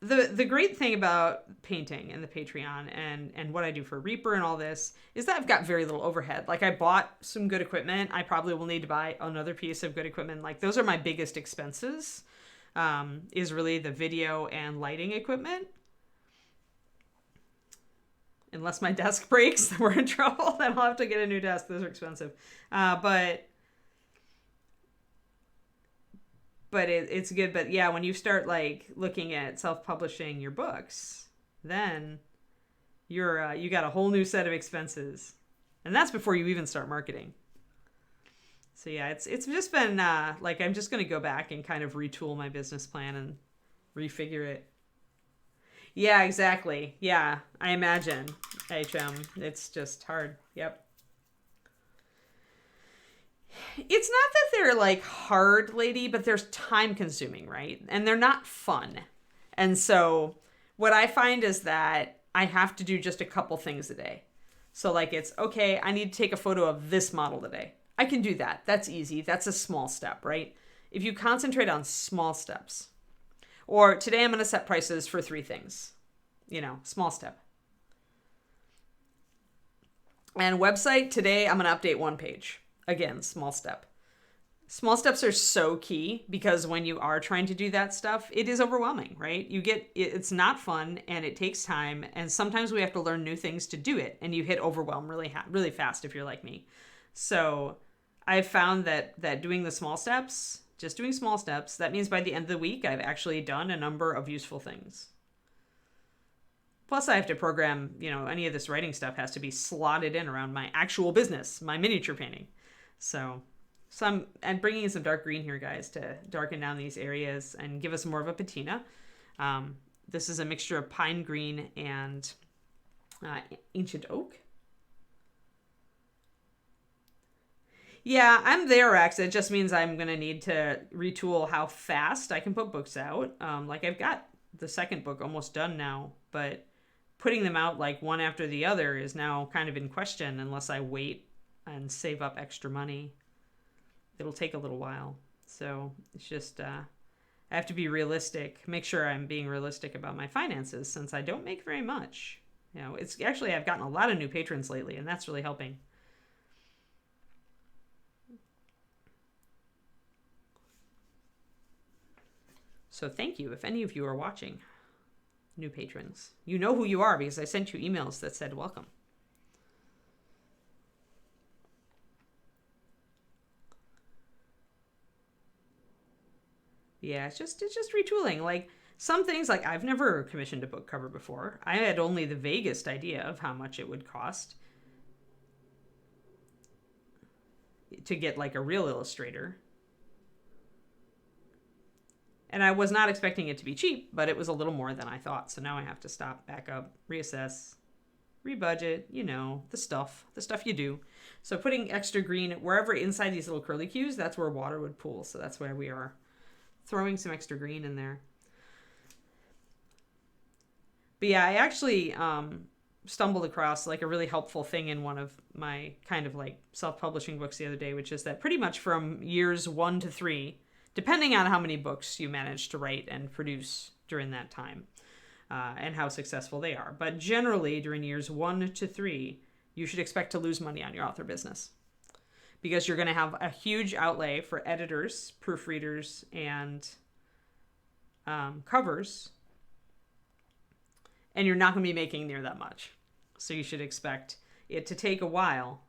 the great thing about painting and the Patreon and what I do for Reaper and all this is that I've got very little overhead. I bought some good equipment. I probably will need to buy another piece of good equipment. Those are my biggest expenses, is really the video and lighting equipment. Unless my desk breaks, then we're in trouble. Then I'll have to get a new desk. Those are expensive. But it's good. But yeah, when you start looking at self-publishing your books, then you got a whole new set of expenses, and that's before you even start marketing. So yeah, it's just been I'm just going to go back and kind of retool my business plan and refigure it. Yeah, exactly. Yeah, I imagine. It's just hard. Yep. It's not that they're hard, lady, but they're time consuming, right? And they're not fun. And so what I find is that I have to do just a couple things a day. So like it's, okay, I need to take a photo of this model today. I can do that. That's easy. That's a small step, right? If you concentrate on small steps, or today I'm going to set prices for 3 things, small step. And website, today I'm going to update 1 page. Again, small step. Small steps are so key because when you are trying to do that stuff, it is overwhelming, right? It's not fun and it takes time. And sometimes we have to learn new things to do it. And you hit overwhelm really fast if you're like me. So I've found that doing the small steps, just doing small steps, that means by the end of the week, I've actually done a number of useful things. Plus I have to program, any of this writing stuff has to be slotted in around my actual business, my miniature painting. So I'm bringing in some dark green here, guys, to darken down these areas and give us more of a patina. This is a mixture of pine green and ancient oak. Yeah, I'm there, Rex. It just means I'm going to need to retool how fast I can put books out. I've got the second book almost done now, but putting them out like one after the other is now kind of in question unless I wait and save up extra money. It'll take a little while. So it's just, I have to be realistic, make sure I'm being realistic about my finances since I don't make very much. It's actually, I've gotten a lot of new patrons lately and that's really helping. So thank you if any of you are watching, new patrons. You know who you are because I sent you emails that said welcome. Yeah, it's just retooling. Like some things, like I've never commissioned a book cover before. I had only the vaguest idea of how much it would cost to get like a real illustrator. And I was not expecting it to be cheap, but it was a little more than I thought. So now I have to stop, back up, reassess, rebudget, the stuff you do. So putting extra green wherever inside these little curly cues, that's where water would pool. So that's where we are throwing some extra green in there. But yeah, I actually stumbled across like a really helpful thing in one of my kind of like self-publishing books the other day, which is that pretty much from years 1 to 3, depending on how many books you manage to write and produce during that time and how successful they are. But generally during years 1 to 3, you should expect to lose money on your author business because you're going to have a huge outlay for editors, proofreaders, and covers, and you're not going to be making near that much. So you should expect it to take a while,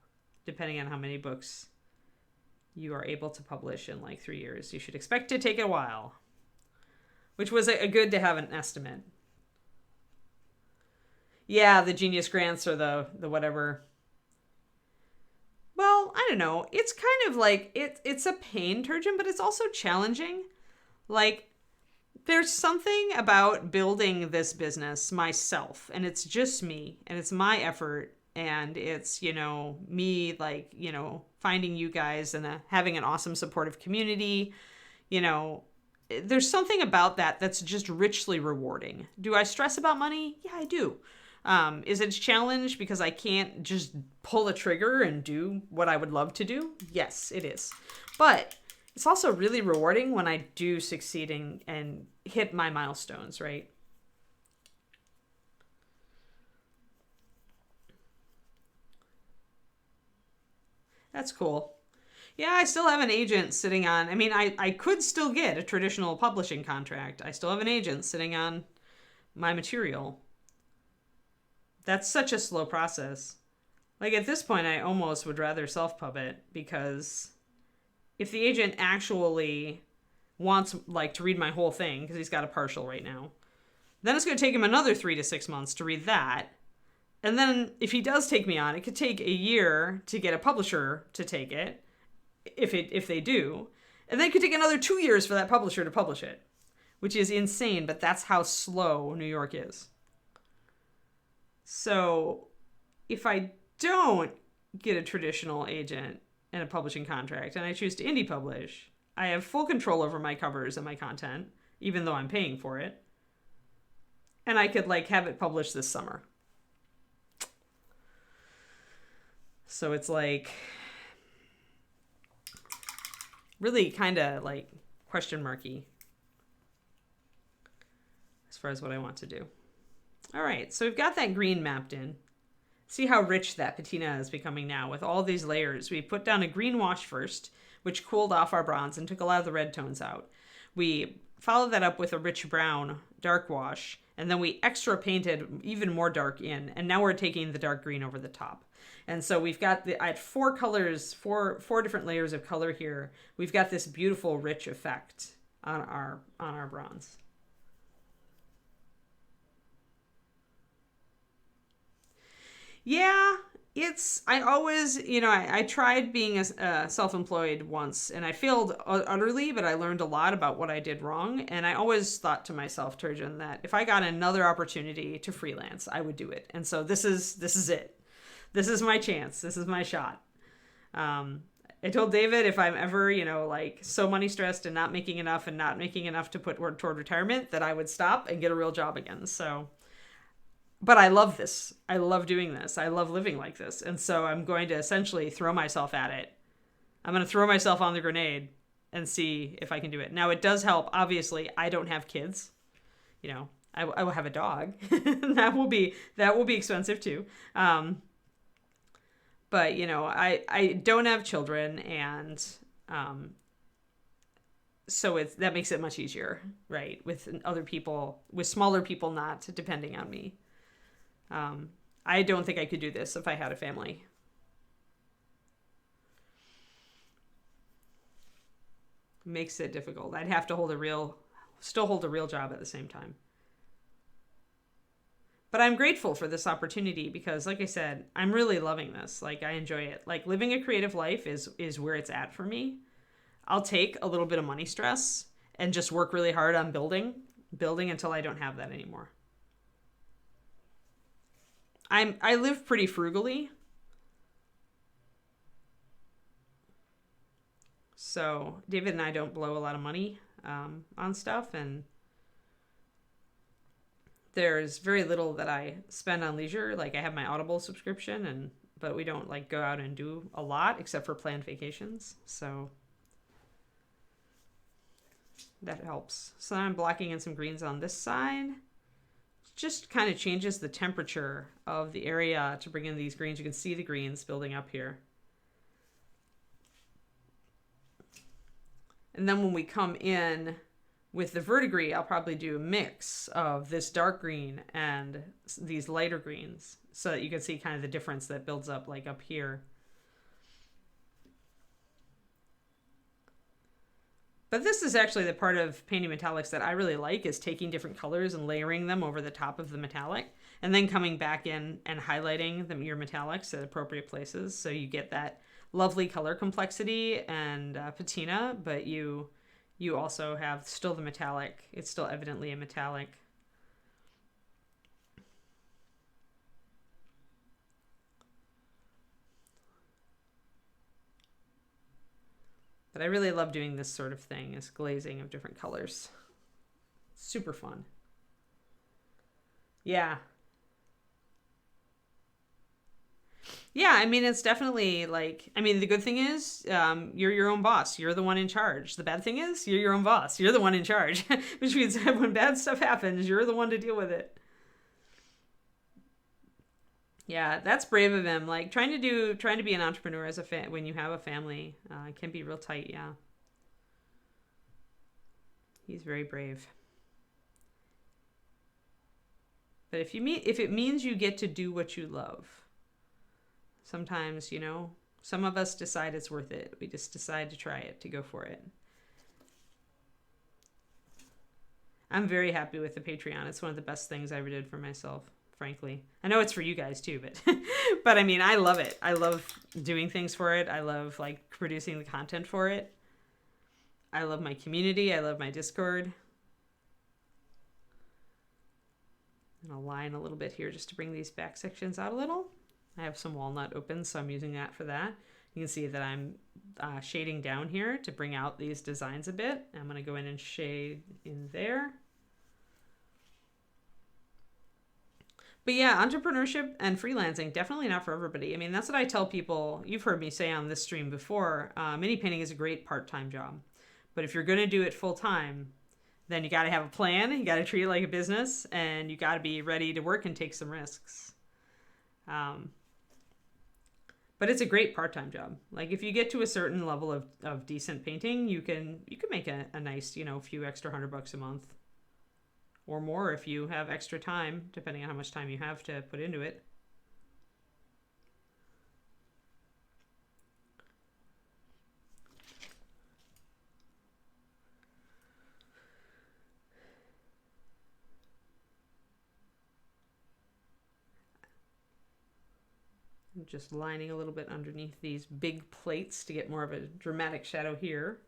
depending on how many books you are able to publish in like 3 years. You should expect to take a while, which was a good to have an estimate. Yeah, the Genius Grants or the whatever. Well, I don't know. It's kind of like, it's a pain, Turgeon, but it's also challenging. Like, there's something about building this business myself, and it's just me, and it's my effort, and it's, me, like, finding you guys and having an awesome supportive community. There's something about that that's just richly rewarding. Do I stress about money? Yeah, I do. Is it a challenge because I can't just pull a trigger and do what I would love to do? Yes, it is. But it's also really rewarding when I do succeed and hit my milestones, right? That's cool. Yeah, I still have an agent sitting on, I could still get a traditional publishing contract. I still have an agent sitting on my material. That's such a slow process. Like at this point, I almost would rather self-pub it because if the agent actually wants like to read my whole thing, because he's got a partial right now, then it's going to take him another 3 to 6 months to read that. And then if he does take me on, it could take a year to get a publisher to take it, if they do. And then it could take another 2 years for that publisher to publish it, which is insane, but that's how slow New York is. So if I don't get a traditional agent and a publishing contract and I choose to indie publish, I have full control over my covers and my content, even though I'm paying for it. And I could like have it published this summer. So it's like really kind of like question marky as far as what I want to do. All right, so we've got that green mapped in. See how rich that patina is becoming now with all these layers. We put down a green wash first, which cooled off our bronze and took a lot of the red tones out. We followed that up with a rich brown dark wash, and then we extra painted even more dark in, and now we're taking the dark green over the top. And so we've got I had four colors, four different layers of color here. We've got this beautiful rich effect on our bronze. Yeah, I always, I tried being a self-employed once and I failed utterly, but I learned a lot about what I did wrong. And I always thought to myself, Turgeon, that if I got another opportunity to freelance, I would do it. And so this is it. This is my chance. This is my shot. I told David if I'm ever, like so money stressed and not making enough to put toward retirement, that I would stop and get a real job again. So... But I love this. I love doing this. I love living like this. And so I'm going to essentially throw myself at it. I'm going to throw myself on the grenade and see if I can do it. Now, it does help. Obviously, I don't have kids. I will have a dog. that will be expensive too. But, I don't have children, and so that makes it much easier, right? With other people, with smaller people not depending on me. I don't think I could do this if I had a family. Makes it difficult. I'd have to still hold a real job at the same time. But I'm grateful for this opportunity because, like I said, I'm really loving this. Like, I enjoy it. Like, living a creative life is where it's at for me. I'll take a little bit of money stress and just work really hard on building until I don't have that anymore. I live pretty frugally. So David and I don't blow a lot of money on stuff, and there's very little that I spend on leisure. Like, I have my Audible subscription, but we don't like go out and do a lot except for planned vacations. So that helps. So I'm blocking in some greens on this side. Just kind of changes the temperature of the area to bring in these greens. You can see the greens building up here. And then when we come in with the verdigris, I'll probably do a mix of this dark green and these lighter greens so that you can see kind of the difference that builds up like up here. But this is actually the part of painting metallics that I really like, is taking different colors and layering them over the top of the metallic and then coming back in and highlighting your metallics at appropriate places. So you get that lovely color complexity and patina, but you also have still the metallic. It's still evidently a metallic. But I really love doing this sort of thing, is glazing of different colors. Super fun. Yeah. Yeah, I mean, it's definitely like, the good thing is you're your own boss. You're the one in charge. The bad thing is you're your own boss. You're the one in charge, which means when bad stuff happens, you're the one to deal with it. Yeah, that's brave of him. Like, trying to be an entrepreneur when you have a family can be real tight. Yeah, he's very brave. But if it means you get to do what you love, sometimes some of us decide it's worth it. We just decide to try it, to go for it. I'm very happy with the Patreon. It's one of the best things I ever did for myself. Frankly, I know it's for you guys too, but I love it. I love doing things for it. I love like producing the content for it. I love my community. I love my Discord. And I'll line a little bit here just to bring these back sections out a little. I have some walnut open, so I'm using that for that. You can see that I'm shading down here to bring out these designs a bit. I'm going to go in and shade in there. But yeah, entrepreneurship and freelancing, definitely not for everybody. I mean, that's what I tell people. You've heard me say on this stream before, mini painting is a great part-time job. But if you're going to do it full-time, then you got to have a plan. You got to treat it like a business, and you got to be ready to work and take some risks. But it's a great part-time job. Like if you get to a certain level of decent painting, you can make a nice, few extra $100 a month or more if you have extra time, depending on how much time you have to put into it. I'm just lining a little bit underneath these big plates to get more of a dramatic shadow here.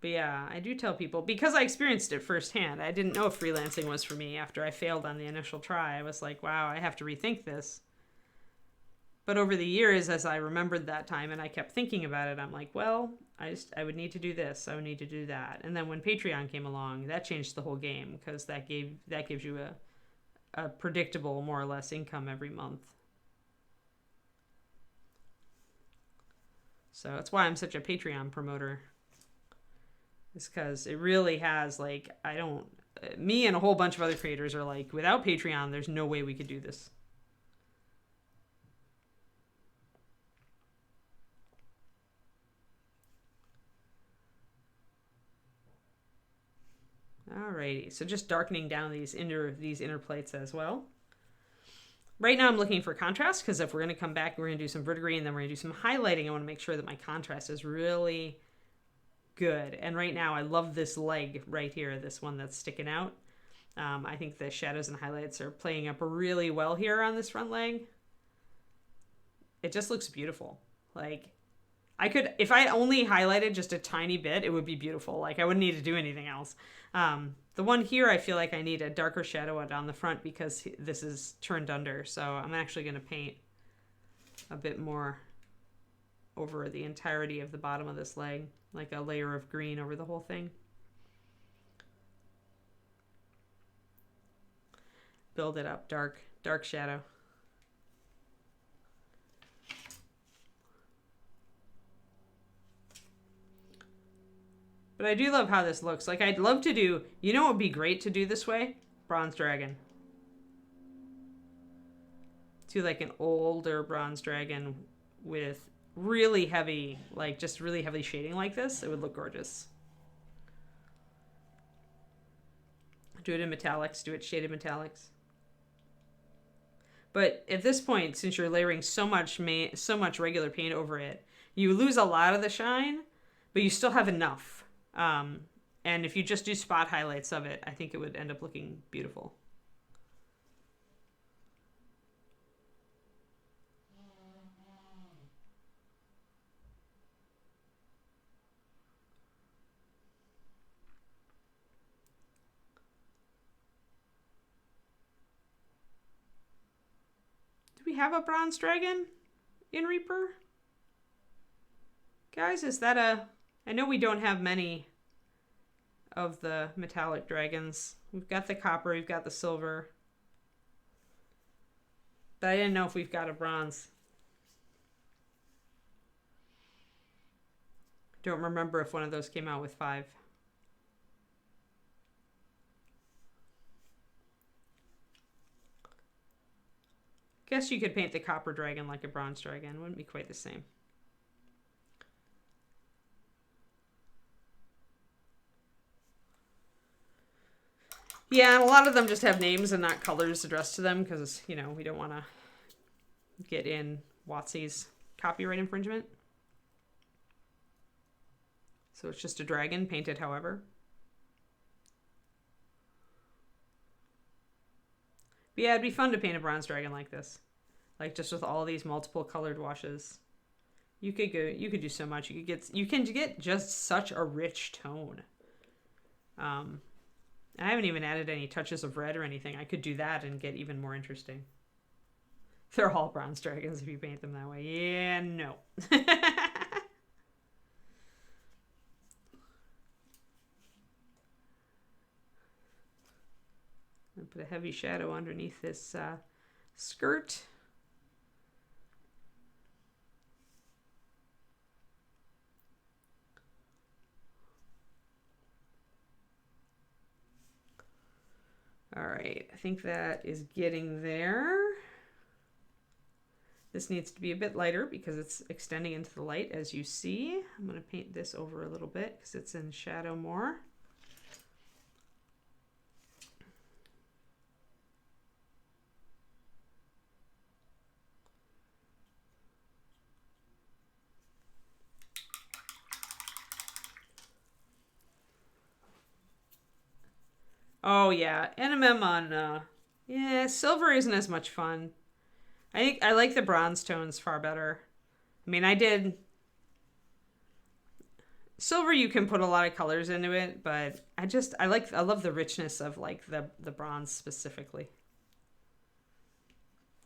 But yeah, I do tell people, because I experienced it firsthand, I didn't know if freelancing was for me after I failed on the initial try. I was like, wow, I have to rethink this. But over the years, as I remembered that time and I kept thinking about it, I'm like, well, I would need to do this. I would need to do that. And then when Patreon came along, that changed the whole game, because that gives you a predictable, more or less, income every month. So that's why I'm such a Patreon promoter. It's because it really has, like, me and a whole bunch of other creators are like, without Patreon, there's no way we could do this. Alrighty, so just darkening down these inner plates as well. Right now I'm looking for contrast, because if we're going to come back, we're going to do some verdigris and then we're going to do some highlighting. I want to make sure that my contrast is really good. And right now I love this leg right here, this one that's sticking out. I think the shadows and highlights are playing up really well here on this front leg. It just looks beautiful. Like, if I only highlighted just a tiny bit, it would be beautiful. Like, I wouldn't need to do anything else. The one here, I feel like I need a darker shadow on the front because this is turned under. So I'm actually going to paint a bit more over the entirety of the bottom of this leg, like a layer of green over the whole thing. Build it up, dark shadow. But I do love how this looks. Like, I'd love to do, what would be great to do this way? Bronze dragon. Do like an older bronze dragon with really heavy, like just really heavy shading like this. It would look gorgeous. Do it in metallics, do it shaded metallics. But at this point, since you're layering so much regular paint over it, you lose a lot of the shine, but you still have enough. And if you just do spot highlights of it, I think it would end up looking beautiful. Do we have a bronze dragon in Reaper? Guys, is that I know we don't have many of the metallic dragons. We've got the copper, we've got the silver. But I didn't know if we've got a bronze. Don't remember if one of those came out with 5. Guess you could paint the copper dragon like a bronze dragon. Wouldn't be quite the same. Yeah, and a lot of them just have names and not colors addressed to them because, we don't want to get in WotC's copyright infringement. So it's just a dragon painted however. But yeah, it'd be fun to paint a bronze dragon like this. Like just with all these multiple colored washes. You could do so much. You can get just such a rich tone. I haven't even added any touches of red or anything. I could do that and get even more interesting. They're all bronze dragons if you paint them that way. Yeah, no. Put a heavy shadow underneath this skirt. All right, I think that is getting there. This needs to be a bit lighter because it's extending into the light, as you see. I'm going to paint this over a little bit because it's in shadow more. Oh yeah, NMM on, yeah, silver isn't as much fun. I think I like the bronze tones far better. I mean, I did silver. You can put a lot of colors into it, but I love the richness of like the bronze specifically.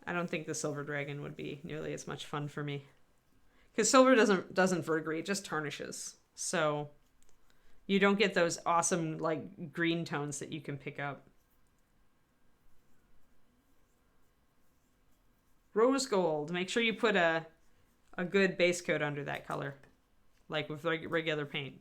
I don't think the silver dragon would be nearly as much fun for me because silver doesn't verdigris, it just tarnishes. So you don't get those awesome like green tones that you can pick up. Rose gold. Make sure you put a good base coat under that color, like with regular paint.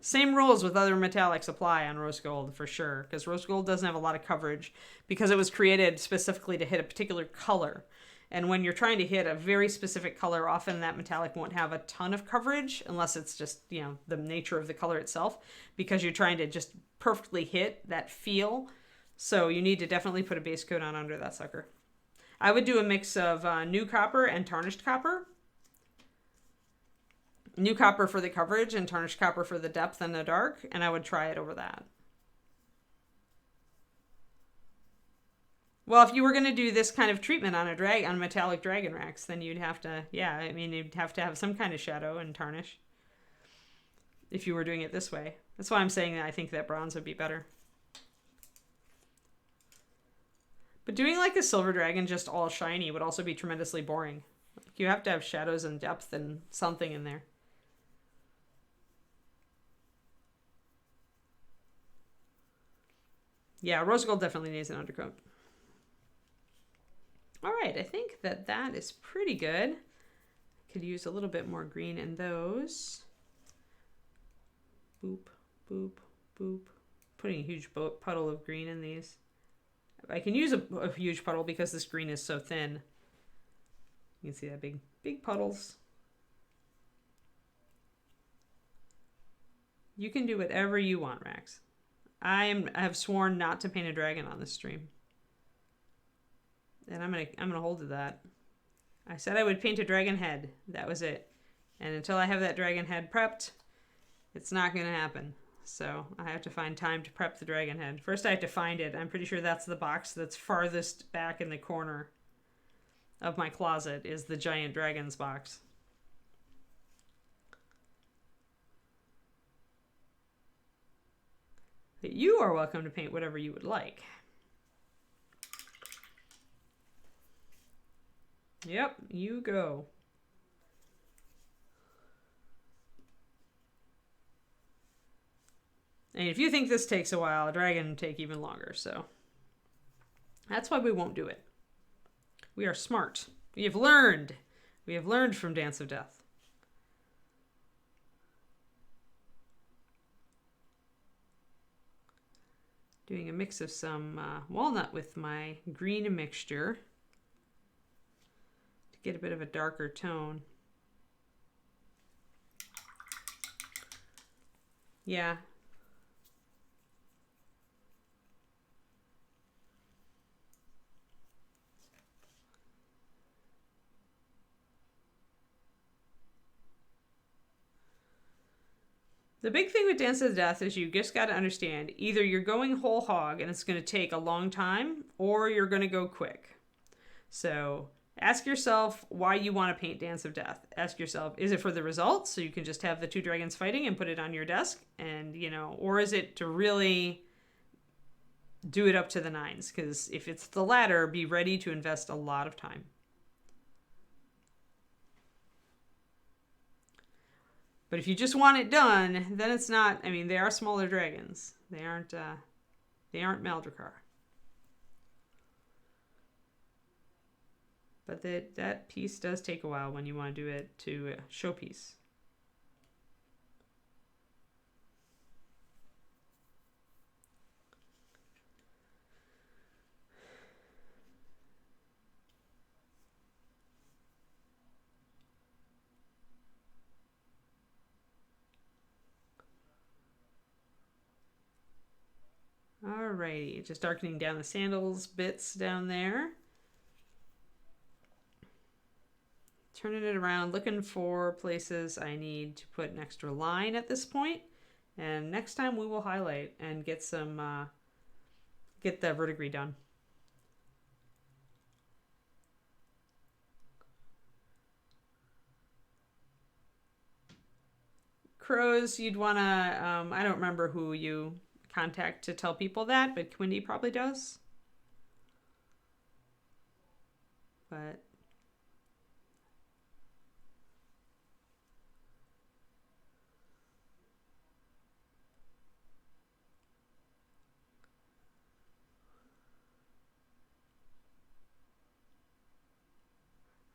Same rules with other metallics apply on rose gold for sure, because rose gold doesn't have a lot of coverage because it was created specifically to hit a particular color. And when you're trying to hit a very specific color, often that metallic won't have a ton of coverage unless it's just, you know, the nature of the color itself, because you're trying to just perfectly hit that feel. So you need to definitely put a base coat on under that sucker. I would do a mix of new copper and tarnished copper. New copper for the coverage and tarnished copper for the depth and the dark, and I would try it over that. Well, if you were going to do this kind of treatment on a metallic dragon racks, then you'd have to, yeah, I mean, you'd have to have some kind of shadow and tarnish if you were doing it this way. That's why I'm saying that I think that bronze would be better. But doing like a silver dragon just all shiny would also be tremendously boring. Like, you have to have shadows and depth and something in there. Yeah, rose gold definitely needs an undercoat. All right, I think that is pretty good. Could use a little bit more green in those. Boop, boop, boop. Putting a huge puddle of green in these. I can use a huge puddle because this green is so thin. You can see that big puddles. You can do whatever you want, Rax. I have sworn not to paint a dragon on this stream. And I'm gonna hold to that. I said I would paint a dragon head. That was it. And until I have that dragon head prepped, it's not gonna happen. So I have to find time to prep the dragon head. First I have to find it. I'm pretty sure that's the box that's farthest back in the corner of my closet, is the giant dragons box. But you are welcome to paint whatever you would like. Yep, you go. And if you think this takes a while, a dragon will take even longer, so that's why we won't do it. We are smart. We have learned. We have learned from Dance of Death. Doing a mix of some walnut with my green mixture to get a bit of a darker tone. Yeah. The big thing with Dance of Death is you just got to understand, either you're going whole hog and it's going to take a long time, or you're going to go quick. So ask yourself why you want to paint Dance of Death. Ask yourself, is it for the results, so you can just have the two dragons fighting and put it on your desk, and or is it to really do it up to the nines? Because if it's the latter, be ready to invest a lot of time. But if you just want it done, then it's not. I mean, they are smaller dragons. They aren't Maldrakar. But that piece does take a while when you want to do it to a showpiece. Alrighty, just darkening down the sandals bits down there. Turning it around, looking for places I need to put an extra line at this point. And next time we will highlight and get some, get the verdigris done. Crows, you'd want to, I don't remember who you contact to tell people that, but Quindy probably does. But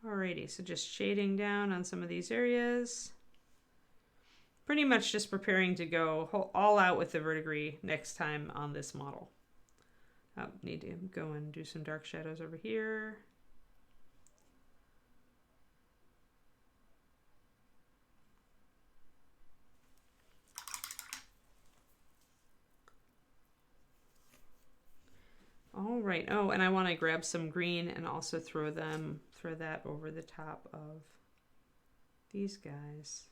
alrighty, so just shading down on some of these areas. Pretty much just preparing to go all out with the verdigris next time on this model. Oh, need to go and do some dark shadows over here. All right. Oh, and I want to grab some green and also throw that over the top of these guys.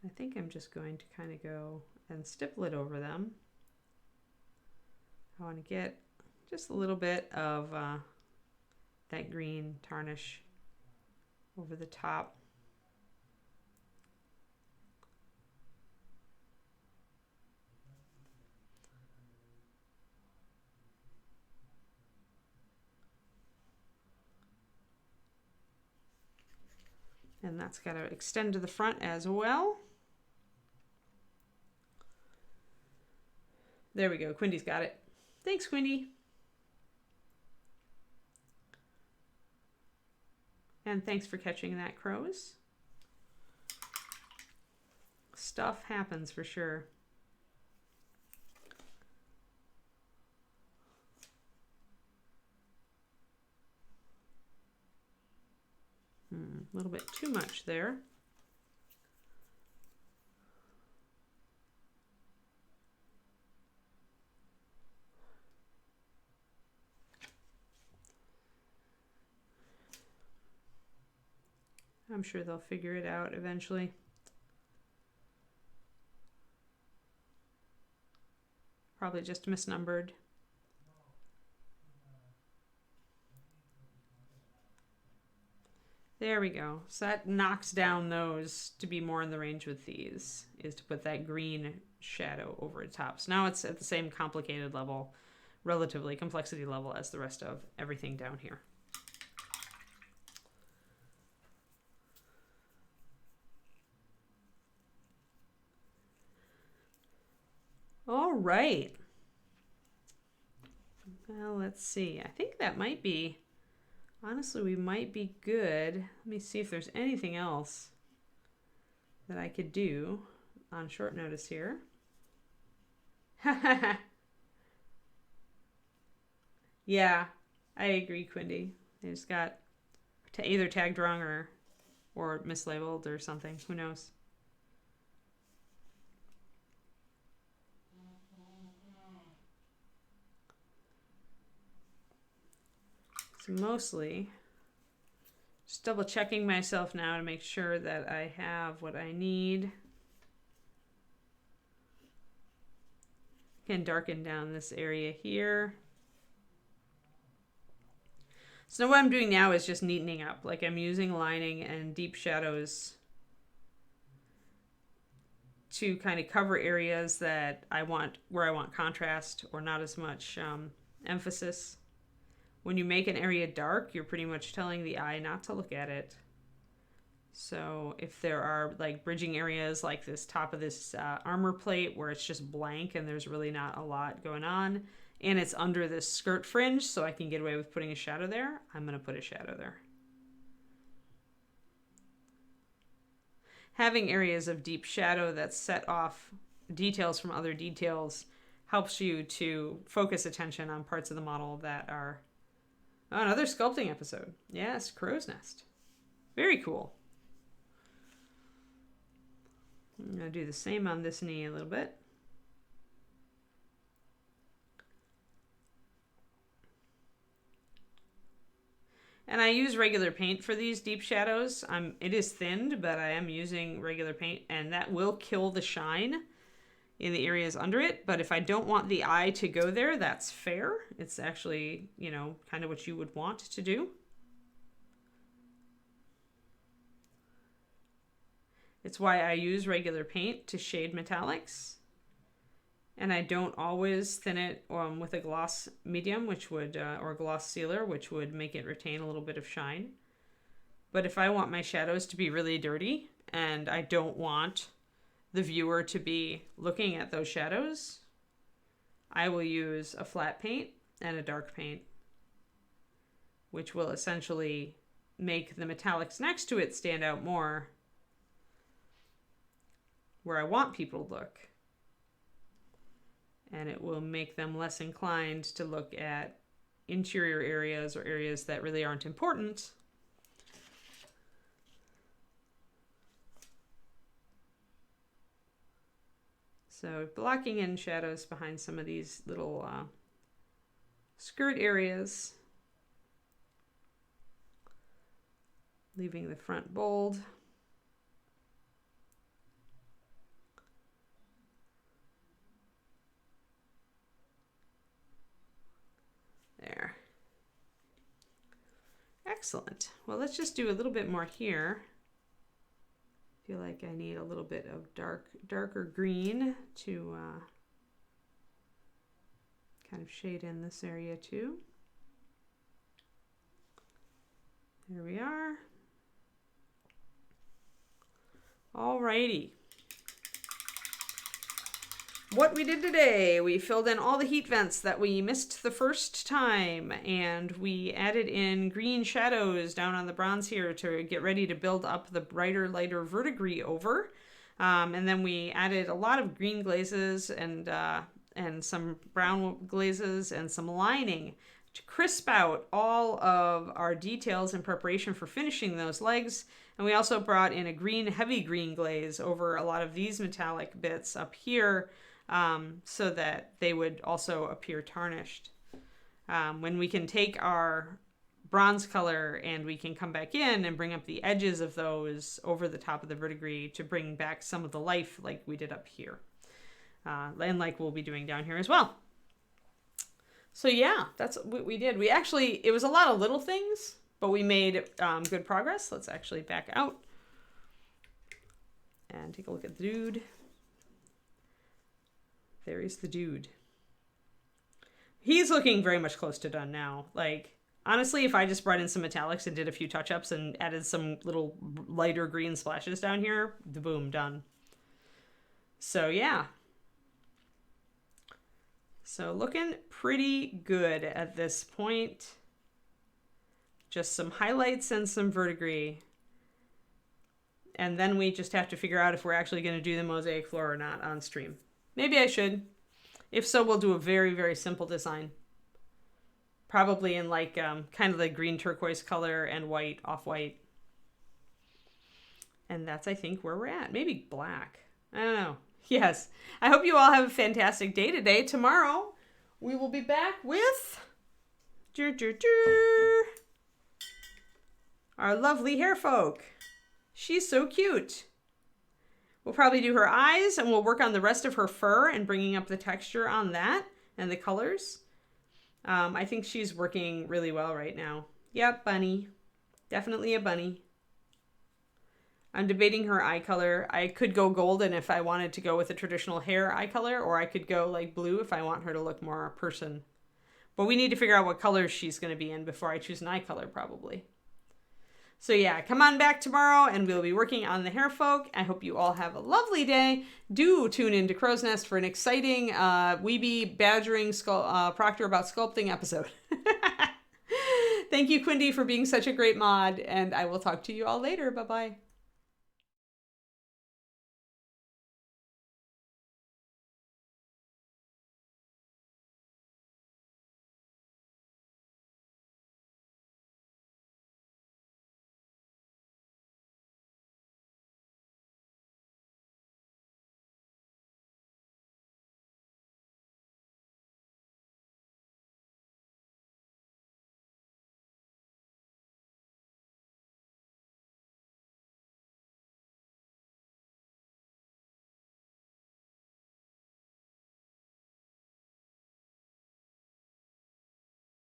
I think I'm just going to kind of go and stipple it over them. I want to get just a little bit of that green tarnish over the top. And that's got to extend to the front as well. There we go. Quindy's got it. Thanks, Quindy. And thanks for catching that, Crows. Stuff happens for sure. A little bit too much there. I'm sure they'll figure it out eventually. Probably just misnumbered. There we go. So that knocks down those to be more in the range with these, is to put that green shadow over the top. So now it's at the same complicated level, relatively complexity level as the rest of everything down here. All right. Well, let's see. I think that might be, honestly, we might be good. Let me see if there's anything else that I could do on short notice here. Yeah, I agree, Quindy. They just got either tagged wrong or mislabeled or something. Who knows? So mostly just double checking myself now to make sure that I have what I need. Can darken down this area here. So what I'm doing now is just neatening up. Like I'm using lining and deep shadows to kind of cover areas that I want, where I want contrast or not as much emphasis. When you make an area dark, you're pretty much telling the eye not to look at it. So if there are like bridging areas like this top of this armor plate where it's just blank and there's really not a lot going on, and it's under this skirt fringe, so I can get away with putting a shadow there, I'm going to put a shadow there. Having areas of deep shadow that set off details from other details helps you to focus attention on parts of the model that are... Oh, another sculpting episode. Yes, crow's nest. Very cool. I'm going to do the same on this knee a little bit. And I use regular paint for these deep shadows. It is thinned, but I am using regular paint, and that will kill the shine in the areas under it. But if I don't want the eye to go there, that's fair. It's actually, you know, kind of what you would want to do. It's why I use regular paint to shade metallics. And I don't always thin it with a gloss medium, which would, or gloss sealer, which would make it retain a little bit of shine. But if I want my shadows to be really dirty, and I don't want the viewer to be looking at those shadows, I will use a flat paint and a dark paint, which will essentially make the metallics next to it stand out more where I want people to look. And it will make them less inclined to look at interior areas or areas that really aren't important. So blocking in shadows behind some of these little skirt areas. Leaving the front bold. There. Excellent. Well, let's just do a little bit more here. I feel like I need a little bit of darker green to kind of shade in this area too. There we are. Alrighty. What we did today, we filled in all the heat vents that we missed the first time, and we added in green shadows down on the bronze here to get ready to build up the brighter, lighter verdigris over. And then we added a lot of green glazes and some brown glazes and some lining to crisp out all of our details in preparation for finishing those legs. And we also brought in a green, heavy green glaze over a lot of these metallic bits up here, so that they would also appear tarnished. When we can take our bronze color and we can come back in and bring up the edges of those over the top of the verdigris to bring back some of the life like we did up here. And like we'll be doing down here as well. So yeah, that's what we did. It was a lot of little things, but we made good progress. Let's actually back out and take a look at the dude. There is the dude. He's looking very much close to done now. Like, honestly, if I just brought in some metallics and did a few touch-ups and added some little lighter green splashes down here, boom, done. So, yeah. So, looking pretty good at this point. Just some highlights and some verdigris. And then we just have to figure out if we're actually going to do the mosaic floor or not on stream. Maybe I should. If so, we'll do a very, very simple design. Probably in like kind of the green turquoise color and white, off-white. And that's, I think, where we're at. Maybe black. I don't know. Yes. I hope you all have a fantastic day today. Tomorrow, we will be back with our lovely hair folk. She's so cute. We'll probably do her eyes, and we'll work on the rest of her fur and bringing up the texture on that and the colors. I think she's working really well right now. Yep, bunny. Definitely a bunny. I'm debating her eye color. I could go golden if I wanted to go with a traditional hair eye color, or I could go like blue if I want her to look more a person. But we need to figure out what colors she's going to be in before I choose an eye color, probably. So yeah, come on back tomorrow and we'll be working on the hair folk. I hope you all have a lovely day. Do tune into Crow's Nest for an exciting Weeby badgering Proctor about sculpting episode. Thank you, Quindy, for being such a great mod, and I will talk to you all later. Bye-bye.